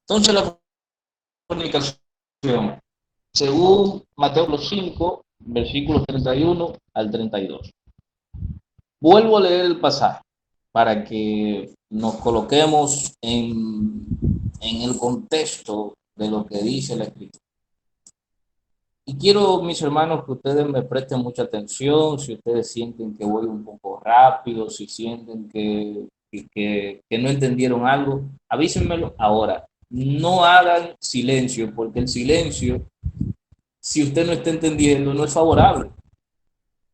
Entonces la fornicación, según Mateo 5, versículos 31 al 32. Vuelvo a leer el pasaje para que nos coloquemos en el contexto de lo que dice la Escritura. Y quiero, mis hermanos, que ustedes me presten mucha atención, si ustedes sienten que voy un poco rápido, si sienten que no entendieron algo, avísenmelo ahora. No hagan silencio, porque el silencio, si usted no está entendiendo, no es favorable.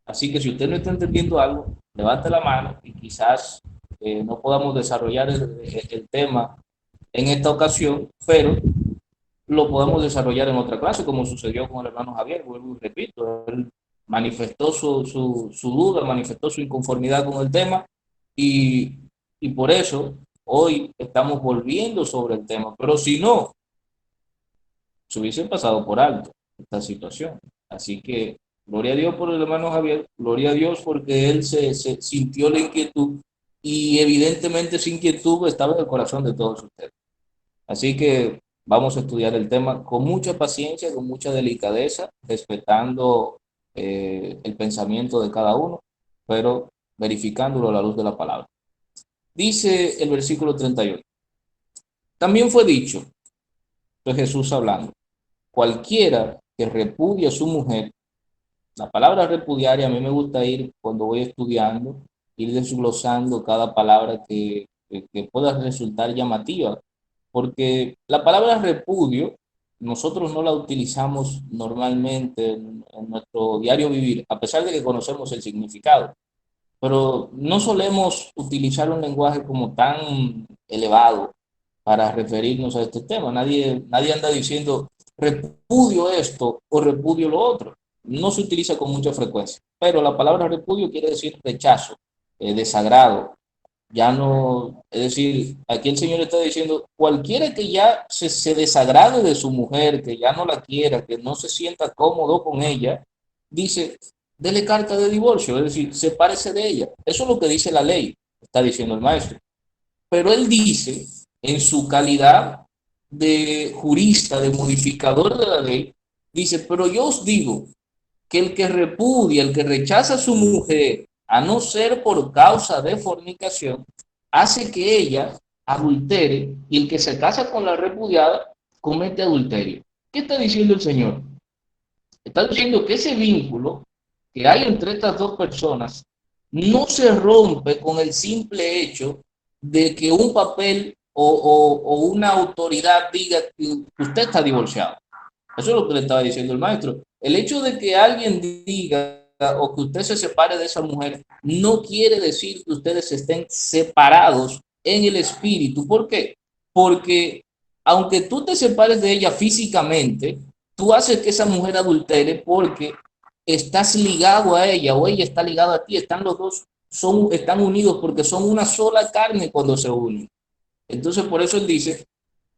Así que si usted no está entendiendo algo, levante la mano y quizás no podamos desarrollar el tema en esta ocasión, pero lo podemos desarrollar en otra clase, como sucedió con el hermano Javier. Vuelvo y repito, él manifestó su duda, manifestó su inconformidad con el tema y, y por eso hoy estamos volviendo sobre el tema. Pero si no, se hubiese pasado por alto esta situación. Así que gloria a Dios por el hermano Javier, gloria a Dios porque él se sintió la inquietud y evidentemente esa inquietud estaba en el corazón de todos ustedes. Así que vamos a estudiar el tema con mucha paciencia, con mucha delicadeza, respetando el pensamiento de cada uno, pero verificándolo a la luz de la palabra. Dice el versículo 31. También fue dicho, de Jesús hablando, cualquiera que repudie a su mujer, la palabra repudiar, y a mí me gusta ir cuando voy estudiando, ir desglosando cada palabra que pueda resultar llamativa, porque la palabra repudio nosotros no la utilizamos normalmente en nuestro diario vivir, a pesar de que conocemos el significado, pero no solemos utilizar un lenguaje como tan elevado para referirnos a este tema. Nadie anda diciendo repudio esto o repudio lo otro. No se utiliza con mucha frecuencia, pero la palabra repudio quiere decir rechazo, desagrado. Ya no, es decir, aquí el Señor está diciendo, cualquiera que ya se desagrade de su mujer, que ya no la quiera, que no se sienta cómodo con ella, dice, dele carta de divorcio, es decir, sepárese de ella. Eso es lo que dice la ley, está diciendo el maestro. Pero él dice, en su calidad de jurista, de modificador de la ley, dice, pero yo os digo que el que repudia, el que rechaza a su mujer, a no ser por causa de fornicación, hace que ella adultere y el que se casa con la repudiada comete adulterio. ¿Qué está diciendo el Señor? Está diciendo que ese vínculo que hay entre estas dos personas no se rompe con el simple hecho de que un papel o una autoridad diga que usted está divorciado. Eso es lo que le estaba diciendo el maestro. El hecho de que alguien diga o que usted se separe de esa mujer no quiere decir que ustedes estén separados en el espíritu. ¿Por qué? Porque aunque tú te separes de ella físicamente, tú haces que esa mujer adultere porque estás ligado a ella o ella está ligada a ti. Están los dos, están unidos porque son una sola carne cuando se unen. Entonces, por eso él dice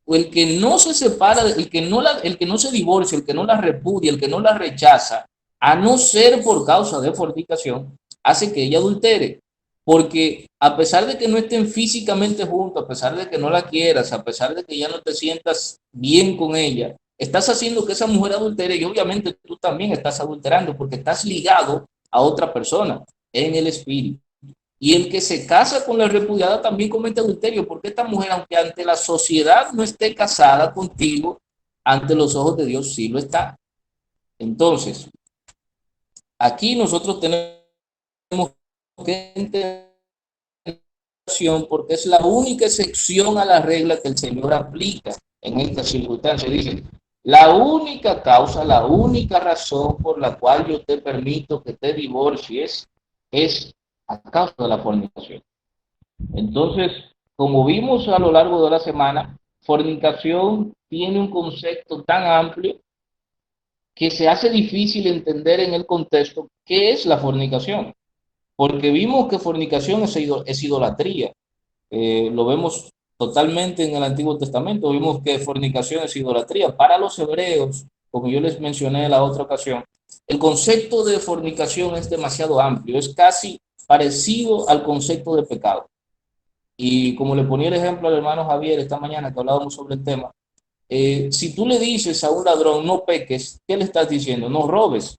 o el que no se separa, el que no se divorcia, el que no la repudia, el que no la rechaza, a no ser por causa de fornicación, hace que ella adultere. Porque a pesar de que no estén físicamente juntos, a pesar de que no la quieras, a pesar de que ya no te sientas bien con ella, estás haciendo que esa mujer adultere y obviamente tú también estás adulterando porque estás ligado a otra persona en el espíritu. Y el que se casa con la repudiada también comete adulterio, porque esta mujer, aunque ante la sociedad no esté casada contigo, ante los ojos de Dios sí lo está. Entonces, aquí nosotros tenemos que entender porque es la única excepción a la regla que el Señor aplica en esta circunstancia. Dice, la única causa, la única razón por la cual yo te permito que te divorcies es a causa de la fornicación. Entonces, como vimos a lo largo de la semana, fornicación tiene un concepto tan amplio que se hace difícil entender en el contexto qué es la fornicación, porque vimos que fornicación es idolatría. Lo vemos totalmente en el Antiguo Testamento, vimos que fornicación es idolatría. Para los hebreos, como yo les mencioné en la otra ocasión, el concepto de fornicación es demasiado amplio, es casi parecido al concepto de pecado. Y como le ponía el ejemplo al hermano Javier esta mañana que hablábamos sobre el tema, Si tú le dices a un ladrón no peques, ¿qué le estás diciendo? No robes.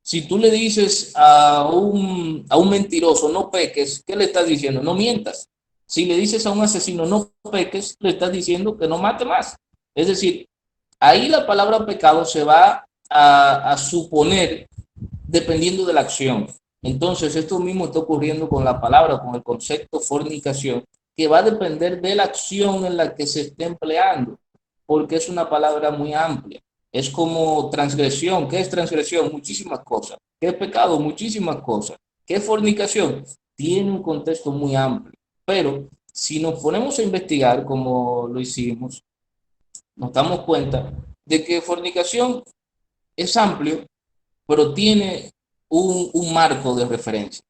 Si tú le dices a un mentiroso no peques, ¿qué le estás diciendo? No mientas. Si le dices a un asesino no peques, le estás diciendo que no mate más. Es decir, ahí la palabra pecado se va a suponer dependiendo de la acción. Entonces, esto mismo está ocurriendo con la palabra, con el concepto fornicación, que va a depender de la acción en la que se esté empleando, porque es una palabra muy amplia. Es como transgresión. ¿Qué es transgresión? Muchísimas cosas. ¿Qué es pecado? Muchísimas cosas. ¿Qué es fornicación? Tiene un contexto muy amplio. Pero si nos ponemos a investigar, como lo hicimos, nos damos cuenta de que fornicación es amplio, pero tiene un marco de referencia.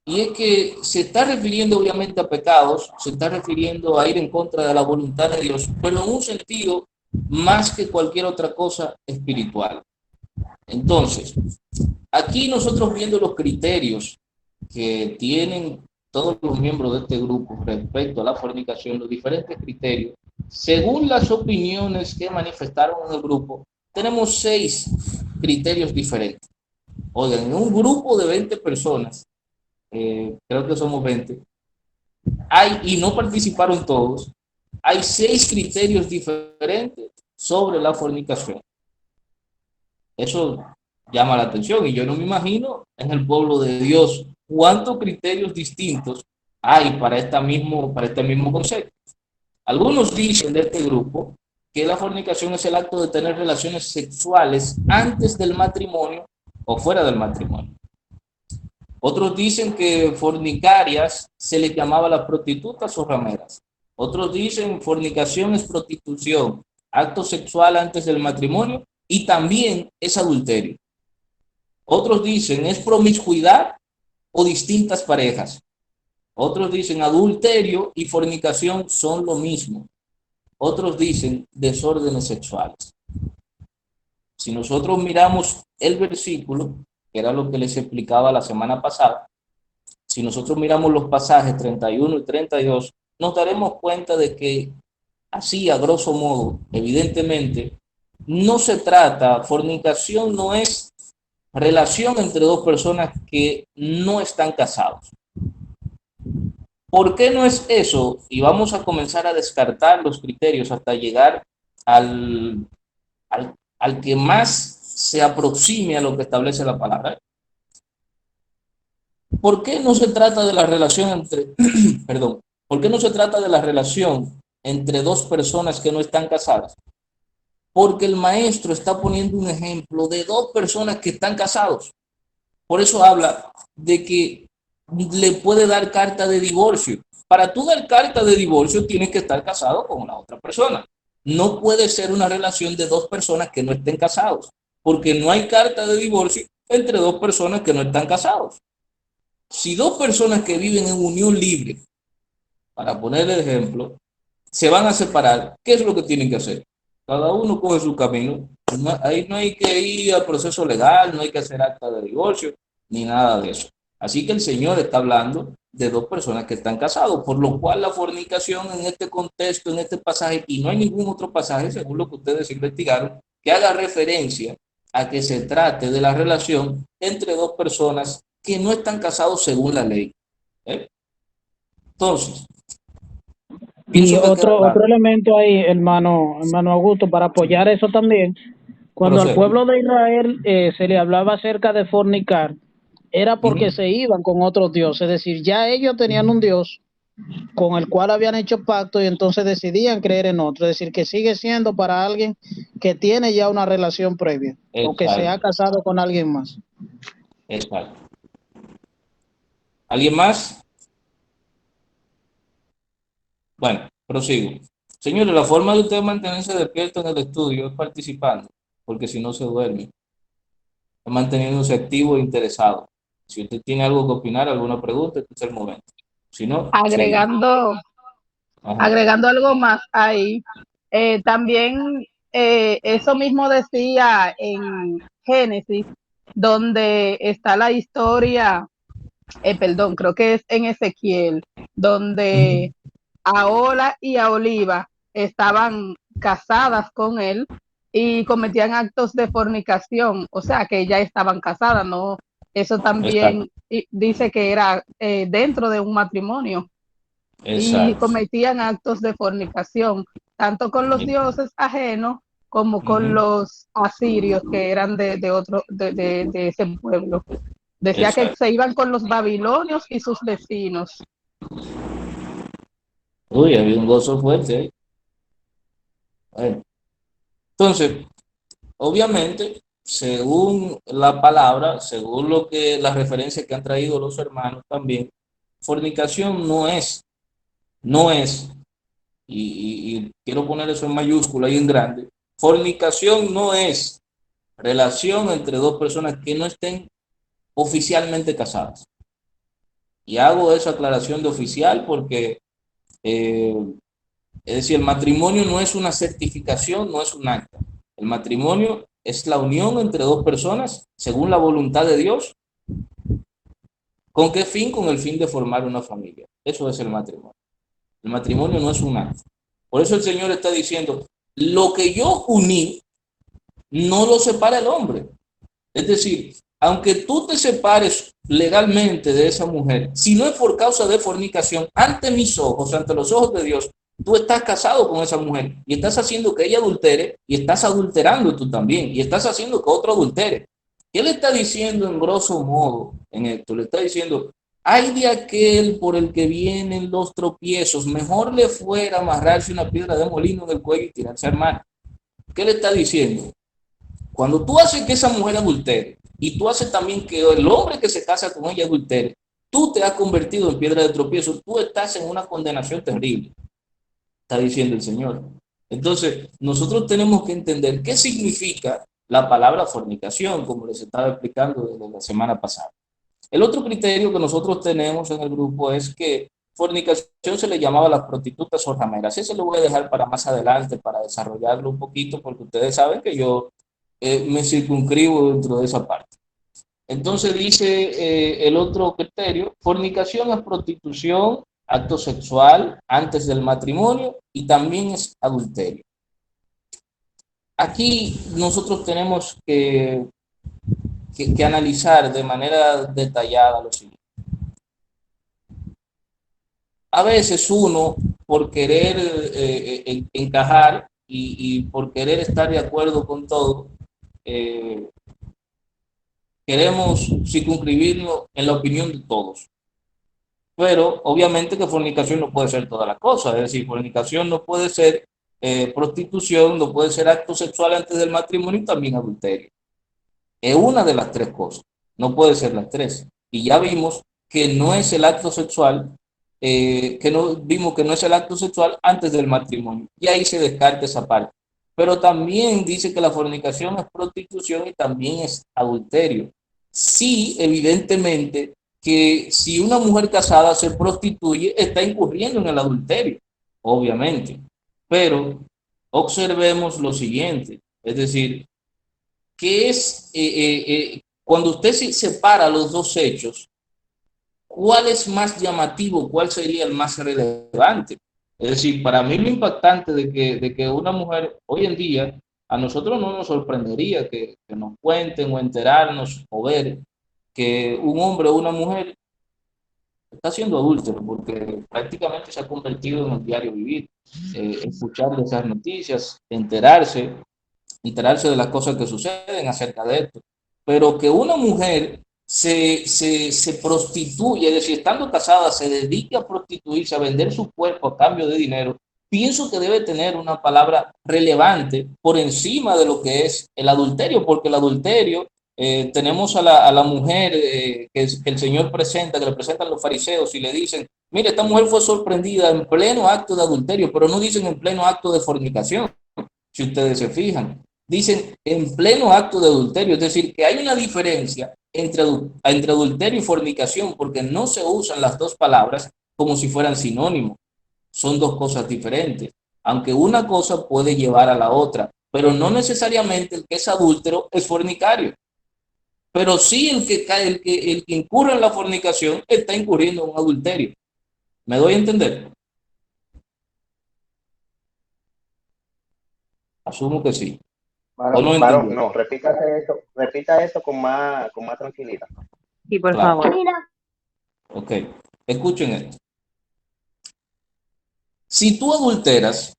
Y es que se está refiriendo obviamente a pecados, se está refiriendo a ir en contra de la voluntad de Dios, pero en un sentido más que cualquier otra cosa espiritual. Entonces, aquí nosotros viendo los criterios que tienen todos los miembros de este grupo respecto a la fornicación, los diferentes criterios, según las opiniones que manifestaron en el grupo, tenemos 6 criterios diferentes. Oigan, en un grupo de 20 personas, creo que somos 20, y no participaron todos, hay 6 criterios diferentes sobre la fornicación. Eso llama la atención y yo no me imagino en el pueblo de Dios cuántos criterios distintos hay para este mismo concepto. Algunos dicen de este grupo que la fornicación es el acto de tener relaciones sexuales antes del matrimonio o fuera del matrimonio. Otros dicen que fornicarias se les llamaba las prostitutas o rameras. Otros dicen fornicación es prostitución, acto sexual antes del matrimonio y también es adulterio. Otros dicen es promiscuidad o distintas parejas. Otros dicen adulterio y fornicación son lo mismo. Otros dicen desórdenes sexuales. Si nosotros miramos el versículo, que era lo que les explicaba la semana pasada, si nosotros miramos los pasajes 31 y 32, nos daremos cuenta de que así, a grosso modo, evidentemente, no se trata, fornicación no es relación entre dos personas que no están casados. ¿Por qué no es eso? Y vamos a comenzar a descartar los criterios hasta llegar al, al que más se aproxime a lo que establece la palabra. ¿Por qué no se trata de la relación entre, perdón, por qué no se trata de la relación entre dos personas que no están casadas? Porque el maestro está poniendo un ejemplo de dos personas que están casados. Por eso habla de que le puede dar carta de divorcio. Para tú dar carta de divorcio tienes que estar casado con la otra persona. No puede ser una relación de dos personas que no estén casados, porque no hay carta de divorcio entre dos personas que no están casados. Si dos personas que viven en unión libre, para poner el ejemplo, se van a separar, ¿qué es lo que tienen que hacer? Cada uno coge su camino. No, ahí no hay que ir al proceso legal, no hay que hacer acta de divorcio, ni nada de eso. Así que el Señor está hablando de dos personas que están casados, por lo cual la fornicación en este contexto, en este pasaje, y no hay ningún otro pasaje, según lo que ustedes investigaron, que haga referencia a que se trate de la relación entre dos personas que no están casados según la ley. ¿Eh? Entonces, Y pienso que queda otro claro. elemento ahí, hermano Augusto, para apoyar eso también, cuando al Procede. pueblo de Israel se le hablaba acerca de fornicar, era Uh porque -huh. se iban con otros dioses, es decir, ya ellos tenían un dios con el cual habían hecho pacto y entonces decidían creer en otro, es decir, que sigue siendo para alguien que tiene ya una relación previa o que se ha Exacto, casado con alguien más. exacto. ¿Alguien más? Bueno, prosigo. Señores, la forma de usted mantenerse despierto en el estudio es participando, porque si no se duerme, es manteniéndose activo e interesado. Si usted tiene algo que opinar, alguna pregunta, este es el momento. Si no, seguimos. Agregando, Ajá. agregando algo más ahí, también eso mismo decía en Génesis, donde está la historia, perdón, creo que es en Ezequiel, donde Ahola y Aholiba estaban casadas con él y cometían actos de fornicación, o sea, que ya estaban casadas, ¿no? Eso también Exacto, dice que era dentro de un matrimonio y exacto. cometían actos de fornicación, tanto con los dioses ajenos como con Ujú, los asirios que eran de ese pueblo. Decía que exacto. se iban con los babilonios y sus vecinos. Uy, había un gozo fuerte ahí. Bueno, entonces, obviamente, según la palabra, según lo que las referencias que han traído los hermanos también, fornicación no es, y quiero poner eso en mayúscula y en grande, fornicación no es relación entre dos personas que no estén oficialmente casadas. Y hago esa aclaración de oficial porque, eh, es decir, el matrimonio no es una certificación, no es un acta. El matrimonio es la unión entre dos personas según la voluntad de Dios. ¿Con qué fin? Con el fin de formar una familia. Eso es el matrimonio. El matrimonio no es un acto. Por eso el Señor está diciendo, lo que yo uní, no lo separa el hombre. Es decir, aunque tú te separes legalmente de esa mujer, si no es por causa de fornicación, ante mis ojos, ante los ojos de Dios, tú estás casado con esa mujer y estás haciendo que ella adultere y estás adulterando tú también y estás haciendo que otro adultere. ¿Qué le está diciendo en grosso modo en esto? Le está diciendo, hay de aquel por el que vienen los tropiezos, mejor le fuera amarrarse una piedra de molino en el cuello y tirarse al mar. ¿Qué le está diciendo? Cuando tú haces que esa mujer adultere y tú haces también que el hombre que se casa con ella adultere, tú te has convertido en piedra de tropiezo, tú estás en una condenación terrible, está diciendo el Señor. Entonces, nosotros tenemos que entender qué significa la palabra fornicación, como les estaba explicando desde la semana pasada. El otro criterio que nosotros tenemos en el grupo es que fornicación se le llamaba a las prostitutas o rameras. Eso lo voy a dejar para más adelante, para desarrollarlo un poquito, porque ustedes saben que yo me circunscribo dentro de esa parte. Entonces dice el otro criterio, fornicación es prostitución, acto sexual antes del matrimonio y también es adulterio. Aquí nosotros tenemos que analizar de manera detallada lo siguiente. A veces uno, por querer encajar y por querer estar de acuerdo con todo, eh, queremos circunscribirnos en la opinión de todos. Pero obviamente que fornicación no puede ser toda la cosa, es decir, fornicación no puede ser prostitución, no puede ser acto sexual antes del matrimonio y también adulterio. Es una de las tres cosas, no puede ser las tres. Y ya vimos que no es el acto sexual, que no vimos que no es el acto sexual antes del matrimonio. Y ahí se descarta esa parte. Pero también dice que la fornicación es prostitución y también es adulterio. Sí, evidentemente que si una mujer casada se prostituye, está incurriendo en el adulterio, obviamente. Pero observemos lo siguiente, es decir, que es cuando usted separa los dos hechos, ¿cuál es más llamativo? ¿Cuál sería el más relevante? Es decir, para mí lo impactante de que una mujer hoy en día, a nosotros no nos sorprendería que nos cuenten o enterarnos o ver que un hombre o una mujer está siendo adúltero, porque prácticamente se ha convertido en el diario vivir, escuchar de esas noticias, enterarse de las cosas que suceden acerca de esto. Pero que una mujer se prostituye, es decir, estando casada, se dedique a prostituirse, a vender su cuerpo a cambio de dinero, pienso que debe tener una palabra relevante por encima de lo que es el adulterio, porque el adulterio, tenemos a la mujer que el Señor presenta, que le presentan los fariseos y le dicen, mire, esta mujer fue sorprendida en pleno acto de adulterio, pero no dicen en pleno acto de fornicación, si ustedes se fijan. Dicen en pleno acto de adulterio, es decir, que hay una diferencia entre adulterio y fornicación, porque no se usan las dos palabras como si fueran sinónimos. Son dos cosas diferentes, aunque una cosa puede llevar a la otra, pero no necesariamente el que es adúltero es fornicario. Pero sí el que incurre en la fornicación está incurriendo en un adulterio. ¿Me doy a entender? Asumo que sí. ¿O no Varón, entendió? no, repita eso con más tranquilidad. Sí, por Claro. favor. Ok. Escuchen esto. Si tú adulteras,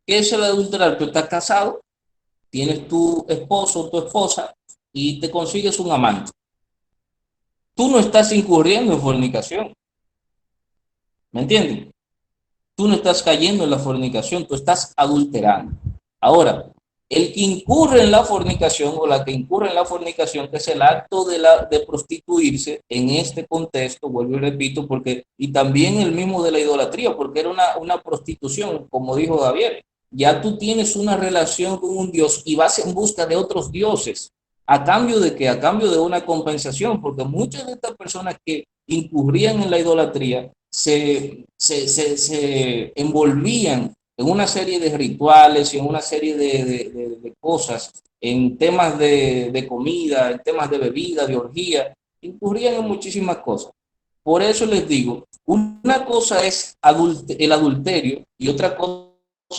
¿qué es el adulterar? Tú estás casado, tienes tu esposo o tu esposa y te consigues un amante. Tú no estás incurriendo en fornicación. ¿Me entienden? Tú no estás cayendo en la fornicación, tú estás adulterando. Ahora, el que incurre en la fornicación o la que incurre en la fornicación, que es el acto de prostituirse en este contexto, vuelvo y repito, y también el mismo de la idolatría, porque era una prostitución, como dijo Javier. Ya tú tienes una relación con un Dios y vas en busca de otros dioses. ¿A cambio de qué? A cambio de una compensación, porque muchas de estas personas que incurrían en la idolatría se envolvían en una serie de rituales y en una serie de cosas, en temas de comida, en temas de bebida, de orgía, incurrían en muchísimas cosas. Por eso les digo, una cosa es el adulterio y otra cosa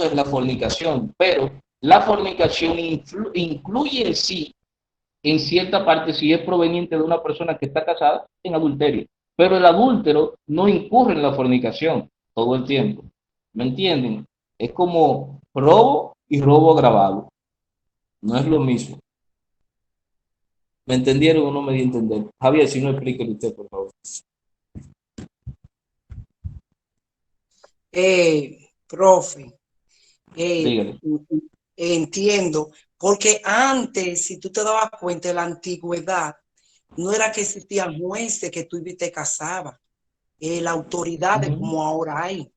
es la fornicación, pero la fornicación incluye en sí, en cierta parte, si es proveniente de una persona que está casada, en adulterio. Pero el adúltero no incurre en la fornicación todo el tiempo. ¿Me entienden? Es como robo y robo agravado. No es lo mismo. ¿Me entendieron o no me di a entender? Javier, si no, explíquele usted, por favor. Profe, Dígale. entiendo, porque antes, si tú te dabas cuenta, en la antigüedad, no era que existían jueces que tú te casabas, la autoridad de como ahora hay.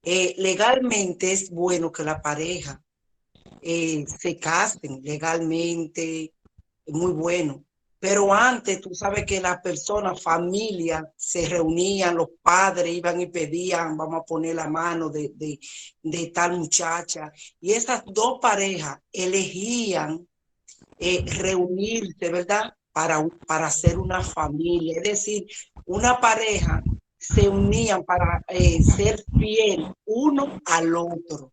Legalmente es bueno que la pareja se casen legalmente, es muy bueno. Pero antes tú sabes que las personas, familias, se reunían, los padres iban y pedían, vamos a poner la mano de tal muchacha. Y esas dos parejas elegían reunirse, ¿verdad? Para hacer una familia. Es decir, una pareja se unían para ser fiel uno al otro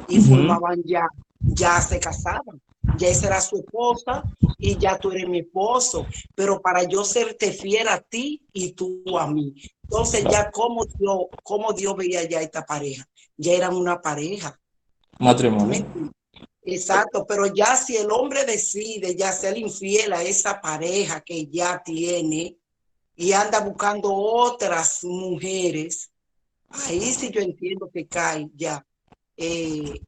y formaban ya se casaban. Ya esa era su esposa y ya tú eres mi esposo, pero para yo serte fiel a ti y tú a mí. Entonces ya como Dios veía ya esta pareja, ya eran una pareja. Matrimonio. Exacto, pero ya si el hombre decide ya ser infiel a esa pareja que ya tiene y anda buscando otras mujeres, ahí sí yo entiendo que cae ya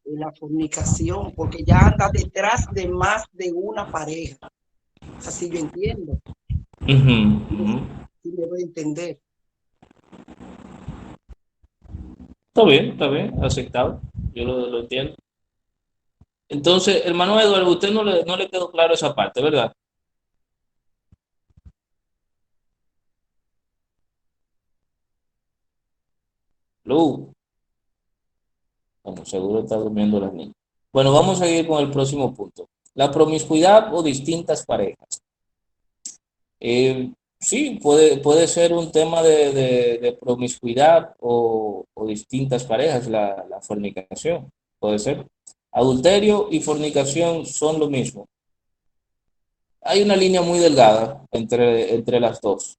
la fornicación, porque ya anda detrás de más de una pareja. Así yo entiendo. Sí me voy a entender. Está bien, aceptado. Yo lo entiendo. Entonces, hermano Eduardo, usted no le quedó claro esa parte, ¿verdad? Lu, bueno, seguro está durmiendo las niñas. Bueno, vamos a seguir con el próximo punto. La promiscuidad o distintas parejas. Sí, puede ser un tema de promiscuidad o distintas parejas, la fornicación, puede ser. Adulterio y fornicación son lo mismo. Hay una línea muy delgada entre las dos.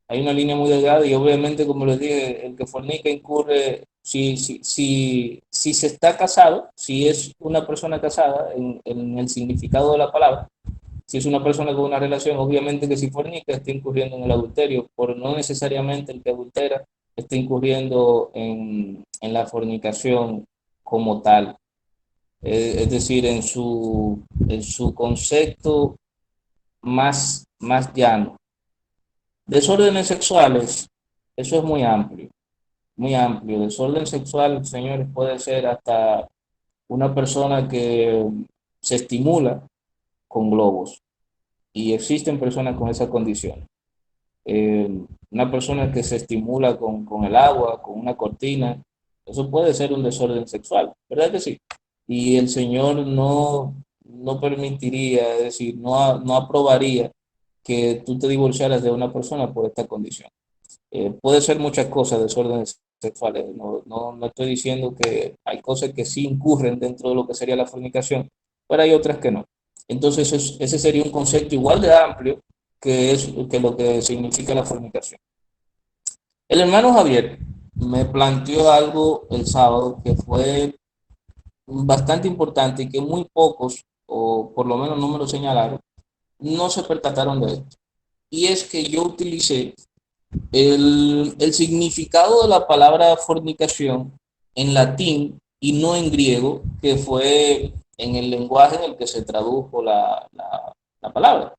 Hay una línea muy delgada y obviamente, como les dije, el que fornica incurre, si se está casado, si es una persona casada en el significado de la palabra, si es una persona con una relación, obviamente que si fornica está incurriendo en el adulterio, pero no necesariamente el que adultera está incurriendo en la fornicación como tal. Es decir, en su concepto más llano. Desórdenes sexuales, eso es muy amplio, muy amplio. Desorden sexual, señores, puede ser hasta una persona que se estimula con globos y existen personas con esa condición. Una persona que se estimula con el agua, con una cortina, eso puede ser un desorden sexual, ¿verdad que sí? Y el Señor no permitiría, es decir, no aprobaría que tú te divorciaras de una persona por esta condición. Puede ser muchas cosas, desorden sexuales. No estoy diciendo que hay cosas que sí incurren dentro de lo que sería la fornicación, pero hay otras que no. Entonces, ese sería un concepto igual de amplio que lo que significa la fornicación. El hermano Javier me planteó algo el sábado que fue bastante importante y que muy pocos, o por lo menos no me lo señalaron, no se percataron de esto. Y es que yo utilicé el significado de la palabra fornicación en latín y no en griego, que fue en el lenguaje en el que se tradujo la palabra.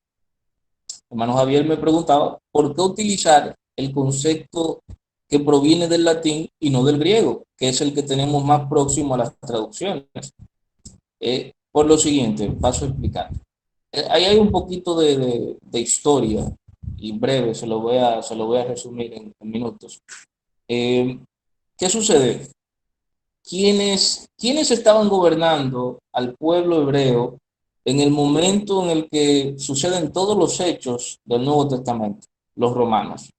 Hermano Javier me preguntaba por qué utilizar el concepto que proviene del latín y no del griego, que es el que tenemos más próximo a las traducciones. Por lo siguiente, paso a explicar. Ahí hay un poquito de historia y breve, se lo voy a resumir en minutos. ¿Qué sucede? ¿Quiénes estaban gobernando al pueblo hebreo en el momento en el que suceden todos los hechos del Nuevo Testamento? Los romanos,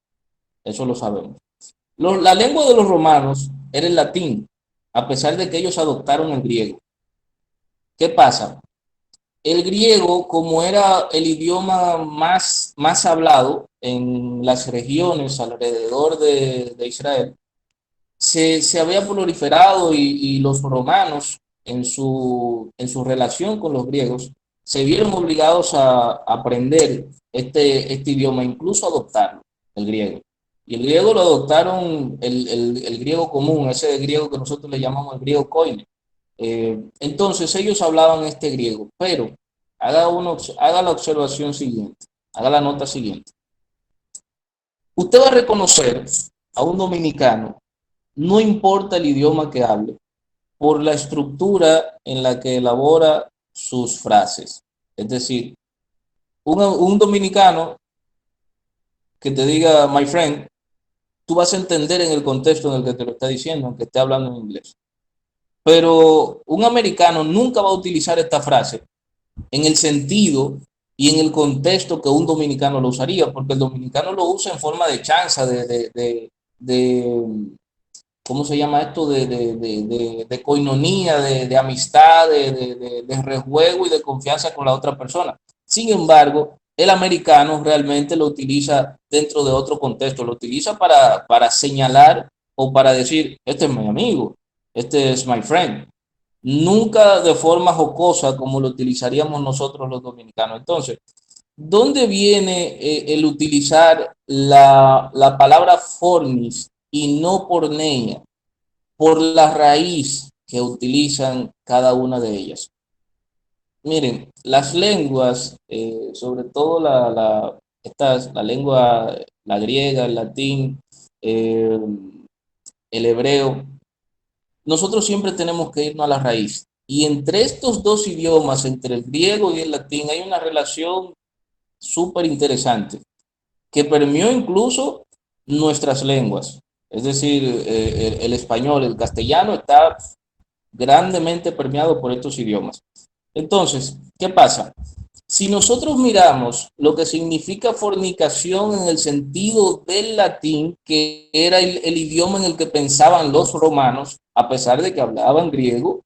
eso lo sabemos. La lengua de los romanos era el latín, a pesar de que ellos adoptaron el griego. ¿Qué pasa? El griego, como era el idioma más hablado en las regiones alrededor de Israel, se había proliferado y los romanos en su relación con los griegos se vieron obligados a aprender este idioma, incluso a adoptarlo, el griego. Y el griego lo adoptaron, el griego común, ese griego que nosotros le llamamos el griego koine. Entonces ellos hablaban este griego, pero haga la observación siguiente, haga la nota siguiente. Usted va a reconocer a un dominicano, no importa el idioma que hable, por la estructura en la que elabora sus frases. Es decir, un dominicano que te diga my friend, tú vas a entender en el contexto en el que te lo está diciendo, aunque esté hablando en inglés. Pero un americano nunca va a utilizar esta frase en el sentido y en el contexto que un dominicano lo usaría, porque el dominicano lo usa en forma de chanza, ¿cómo se llama esto? De coinonía, de amistad, de rejuego y de confianza con la otra persona. Sin embargo, el americano realmente lo utiliza dentro de otro contexto, lo utiliza para señalar o para decir, este es mi amigo, este es my friend. Nunca de forma jocosa como lo utilizaríamos nosotros los dominicanos. Entonces, ¿dónde viene el utilizar la palabra fornis y no porneia? Por la raíz que utilizan cada una de ellas. Miren, las lenguas, sobre todo la lengua, la griega, el latín, el hebreo, nosotros siempre tenemos que irnos a la raíz. Y entre estos dos idiomas, entre el griego y el latín, hay una relación súper interesante que permeó incluso nuestras lenguas. Es decir, el español, el castellano está grandemente permeado por estos idiomas. Entonces, ¿qué pasa? Si nosotros miramos lo que significa fornicación en el sentido del latín, que era el idioma en el que pensaban los romanos, a pesar de que hablaban griego,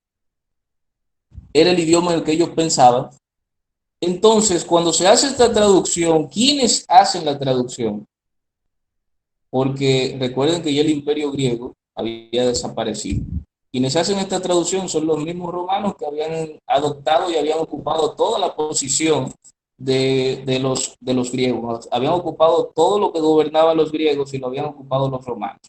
era el idioma en el que ellos pensaban. Entonces, cuando se hace esta traducción, ¿quiénes hacen la traducción? Porque recuerden que ya el imperio griego había desaparecido. Quienes hacen esta traducción son los mismos romanos que habían adoptado y habían ocupado toda la posición de los griegos. Habían ocupado todo lo que gobernaba los griegos y lo habían ocupado los romanos.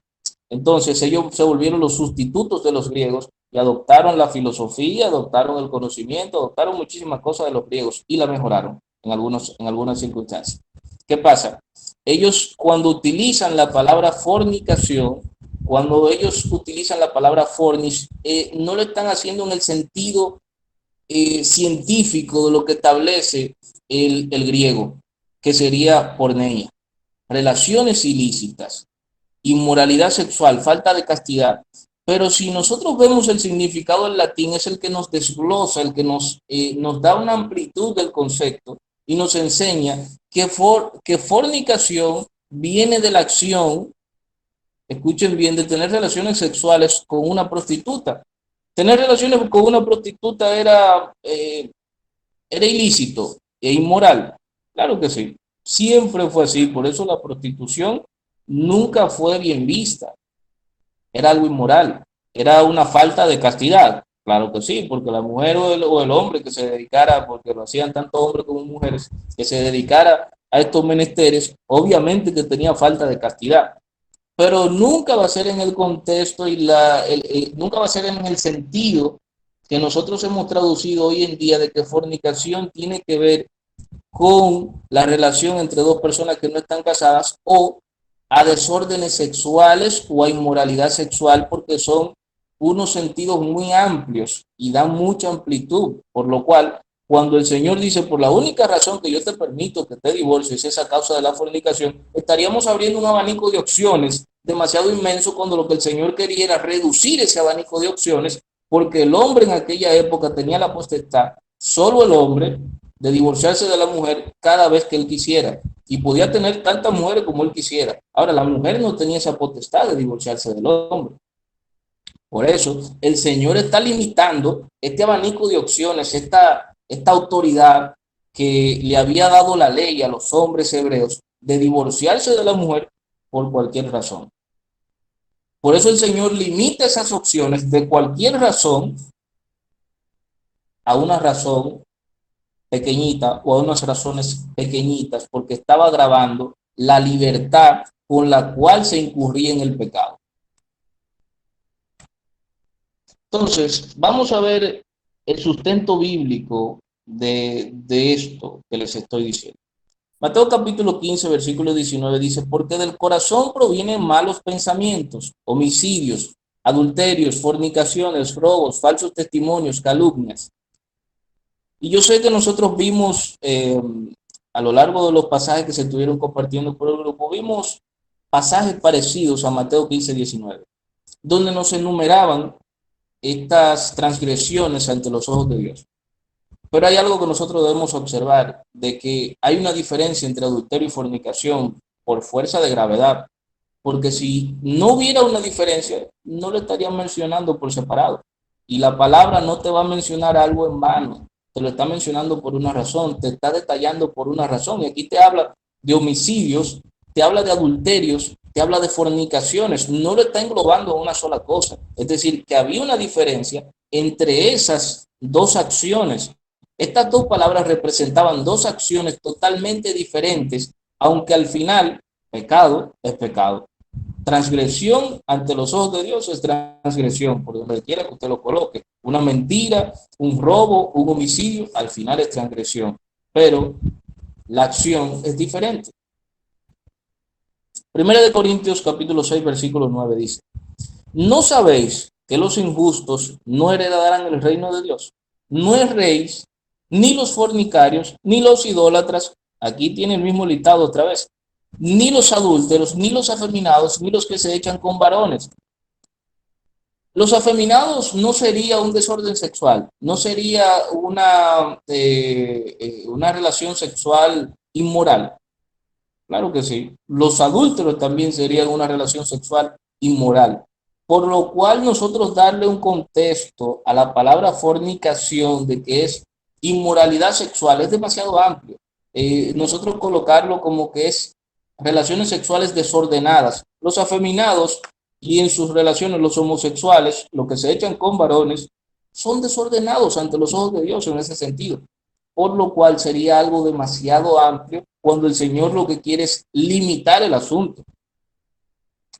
Entonces ellos se volvieron los sustitutos de los griegos y adoptaron la filosofía, adoptaron el conocimiento, adoptaron muchísimas cosas de los griegos y la mejoraron en algunas circunstancias. ¿Qué pasa? Ellos cuando utilizan la palabra fornicación, cuando ellos utilizan la palabra fornis, no lo están haciendo en el sentido científico de lo que establece el griego, que sería porneia, relaciones ilícitas, inmoralidad sexual, falta de castidad. Pero si nosotros vemos el significado del latín, es el que nos desglosa, el que nos da una amplitud del concepto y nos enseña que fornicación viene de la acción escuchen bien, de tener relaciones sexuales con una prostituta. Tener relaciones con una prostituta era ilícito e inmoral. Claro que sí. Siempre fue así. Por eso la prostitución nunca fue bien vista. Era algo inmoral. Era una falta de castidad. Claro que sí, porque la mujer o el hombre que se dedicara, porque lo hacían tanto hombres como mujeres, que se dedicara a estos menesteres, obviamente que tenía falta de castidad, pero nunca va a ser en el contexto y nunca va a ser en el sentido que nosotros hemos traducido hoy en día de que fornicación tiene que ver con la relación entre dos personas que no están casadas o a desórdenes sexuales o a inmoralidad sexual, porque son unos sentidos muy amplios y dan mucha amplitud, por lo cual cuando el Señor dice, por la única razón que yo te permito que te divorcies es a causa de la fornicación, estaríamos abriendo un abanico de opciones demasiado inmenso cuando lo que el Señor quería era reducir ese abanico de opciones, porque el hombre en aquella época tenía la potestad, solo el hombre, de divorciarse de la mujer cada vez que él quisiera y podía tener tantas mujeres como él quisiera. Ahora, la mujer no tenía esa potestad de divorciarse del hombre. Por eso, el Señor está limitando este abanico de opciones, esta autoridad que le había dado la ley a los hombres hebreos de divorciarse de la mujer por cualquier razón. Por eso el Señor limita esas opciones de cualquier razón a una razón pequeñita o a unas razones pequeñitas, porque estaba agravando la libertad con la cual se incurría en el pecado. Entonces, vamos a ver el sustento bíblico de esto que les estoy diciendo. Mateo capítulo 15, versículo 19 dice, porque del corazón provienen malos pensamientos, homicidios, adulterios, fornicaciones, robos, falsos testimonios, calumnias. Y yo sé que nosotros vimos a lo largo de los pasajes que se estuvieron compartiendo por el grupo, vimos pasajes parecidos a Mateo 15, 19, donde nos enumeraban estas transgresiones ante los ojos de Dios. Pero hay algo que nosotros debemos observar, de que hay una diferencia entre adulterio y fornicación por fuerza de gravedad, porque si no hubiera una diferencia, no lo estarían mencionando por separado. Y la palabra no te va a mencionar algo en vano, te lo está mencionando por una razón, te está detallando por una razón. Y aquí te habla de homicidios, te habla de adulterios, te habla de fornicaciones, no lo está englobando a una sola cosa. Es decir, que había una diferencia entre esas dos acciones. Estas dos palabras representaban dos acciones totalmente diferentes, aunque al final pecado es pecado. Transgresión ante los ojos de Dios es transgresión, por donde quiera que usted lo coloque. Una mentira, un robo, un homicidio, al final es transgresión. Pero la acción es diferente. Primera de Corintios capítulo 6, versículo 9 dice, ¿no sabéis que los injustos no heredarán el reino de Dios? No erréis, ni los fornicarios, ni los idólatras, aquí tiene el mismo listado otra vez, ni los adúlteros, ni los afeminados, ni los que se echan con varones. Los afeminados no sería un desorden sexual, no sería una relación sexual inmoral. Claro que sí. Los adúlteros también serían una relación sexual inmoral. Por lo cual nosotros darle un contexto a la palabra fornicación de que es inmoralidad sexual es demasiado amplio. Nosotros colocarlo como que es relaciones sexuales desordenadas. Los afeminados y en sus relaciones los homosexuales, los que se echan con varones, son desordenados ante los ojos de Dios en ese sentido. Por lo cual sería algo demasiado amplio cuando el Señor lo que quiere es limitar el asunto.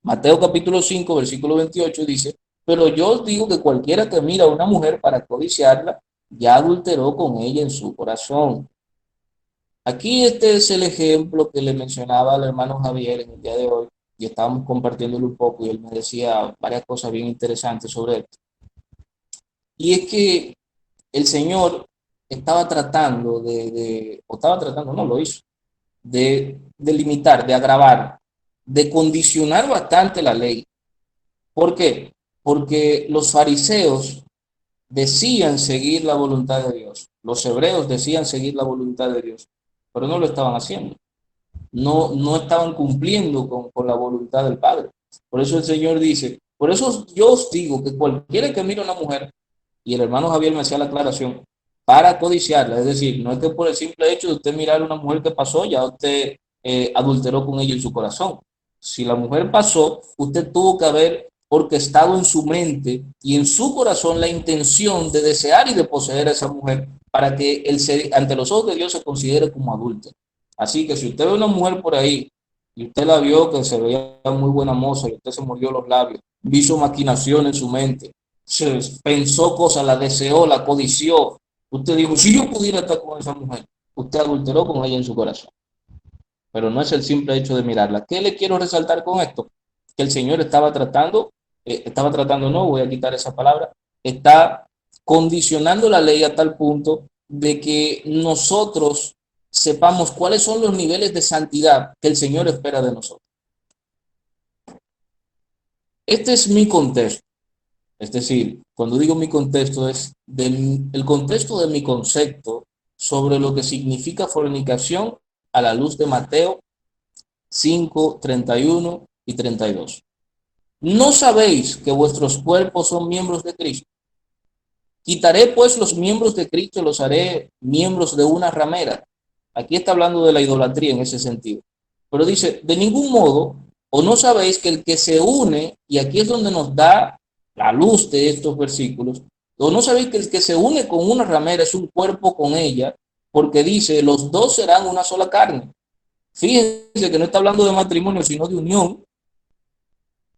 Mateo capítulo 5, versículo 28 dice, pero yo os digo que cualquiera que mira a una mujer para codiciarla, ya adulteró con ella en su corazón. Aquí este es el ejemplo que le mencionaba al hermano Javier en el día de hoy, y estábamos compartiéndolo un poco, y él me decía varias cosas bien interesantes sobre esto. Y es que el Señor estaba tratando no lo hizo, de limitar, de agravar, de condicionar bastante la ley. ¿Por qué? Porque los fariseos decían seguir la voluntad de Dios, los hebreos decían seguir la voluntad de Dios, pero no lo estaban haciendo, no estaban cumpliendo con la voluntad del Padre. Por eso el Señor dice, por eso yo os digo que cualquiera que mire a una mujer, y el hermano Javier me hacía la aclaración, para codiciarla, es decir, no es que por el simple hecho de usted mirar a una mujer que pasó, ya usted adulteró con ella en su corazón. Si la mujer pasó, usted tuvo que haber orquestado en su mente y en su corazón la intención de desear y de poseer a esa mujer para que ante los ojos de Dios se considere como adulta. Así que si usted ve una mujer por ahí y usted la vio que se veía muy buena moza y usted se mordió los labios, hizo maquinación en su mente, se pensó cosas, la deseó, la codició, usted dijo, si yo pudiera estar con esa mujer, usted adulteró con ella en su corazón. Pero no es el simple hecho de mirarla. ¿Qué le quiero resaltar con esto? Que el Señor estaba tratando, no, voy a quitar esa palabra, está condicionando la ley a tal punto de que nosotros sepamos cuáles son los niveles de santidad que el Señor espera de nosotros. Este es mi contexto. Es decir, cuando digo mi contexto es el contexto de mi concepto sobre lo que significa fornicación a la luz de Mateo 5, 31 y 32. ¿No sabéis que vuestros cuerpos son miembros de Cristo? Quitaré pues los miembros de Cristo y los haré miembros de una ramera. Aquí está hablando de la idolatría en ese sentido. Pero dice, de ningún modo, o no sabéis que el que se une, y aquí es donde nos da la luz de estos versículos, o no sabéis que el que se une con una ramera es un cuerpo con ella, porque dice, los dos serán una sola carne. Fíjense que no está hablando de matrimonio, sino de unión.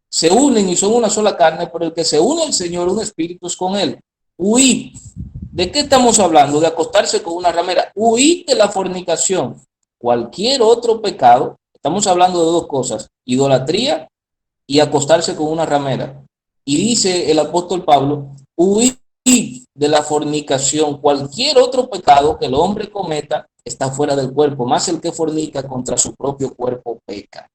Se unen y son una sola carne, pero el que se une al Señor, un espíritu es con él. Huid. ¿De qué estamos hablando? De acostarse con una ramera. Huid de la fornicación. Cualquier otro pecado, estamos hablando de dos cosas, idolatría y acostarse con una ramera. Y dice el apóstol Pablo, huid de la fornicación. Cualquier otro pecado que el hombre cometa está fuera del cuerpo, más el que fornica contra su propio cuerpo peca.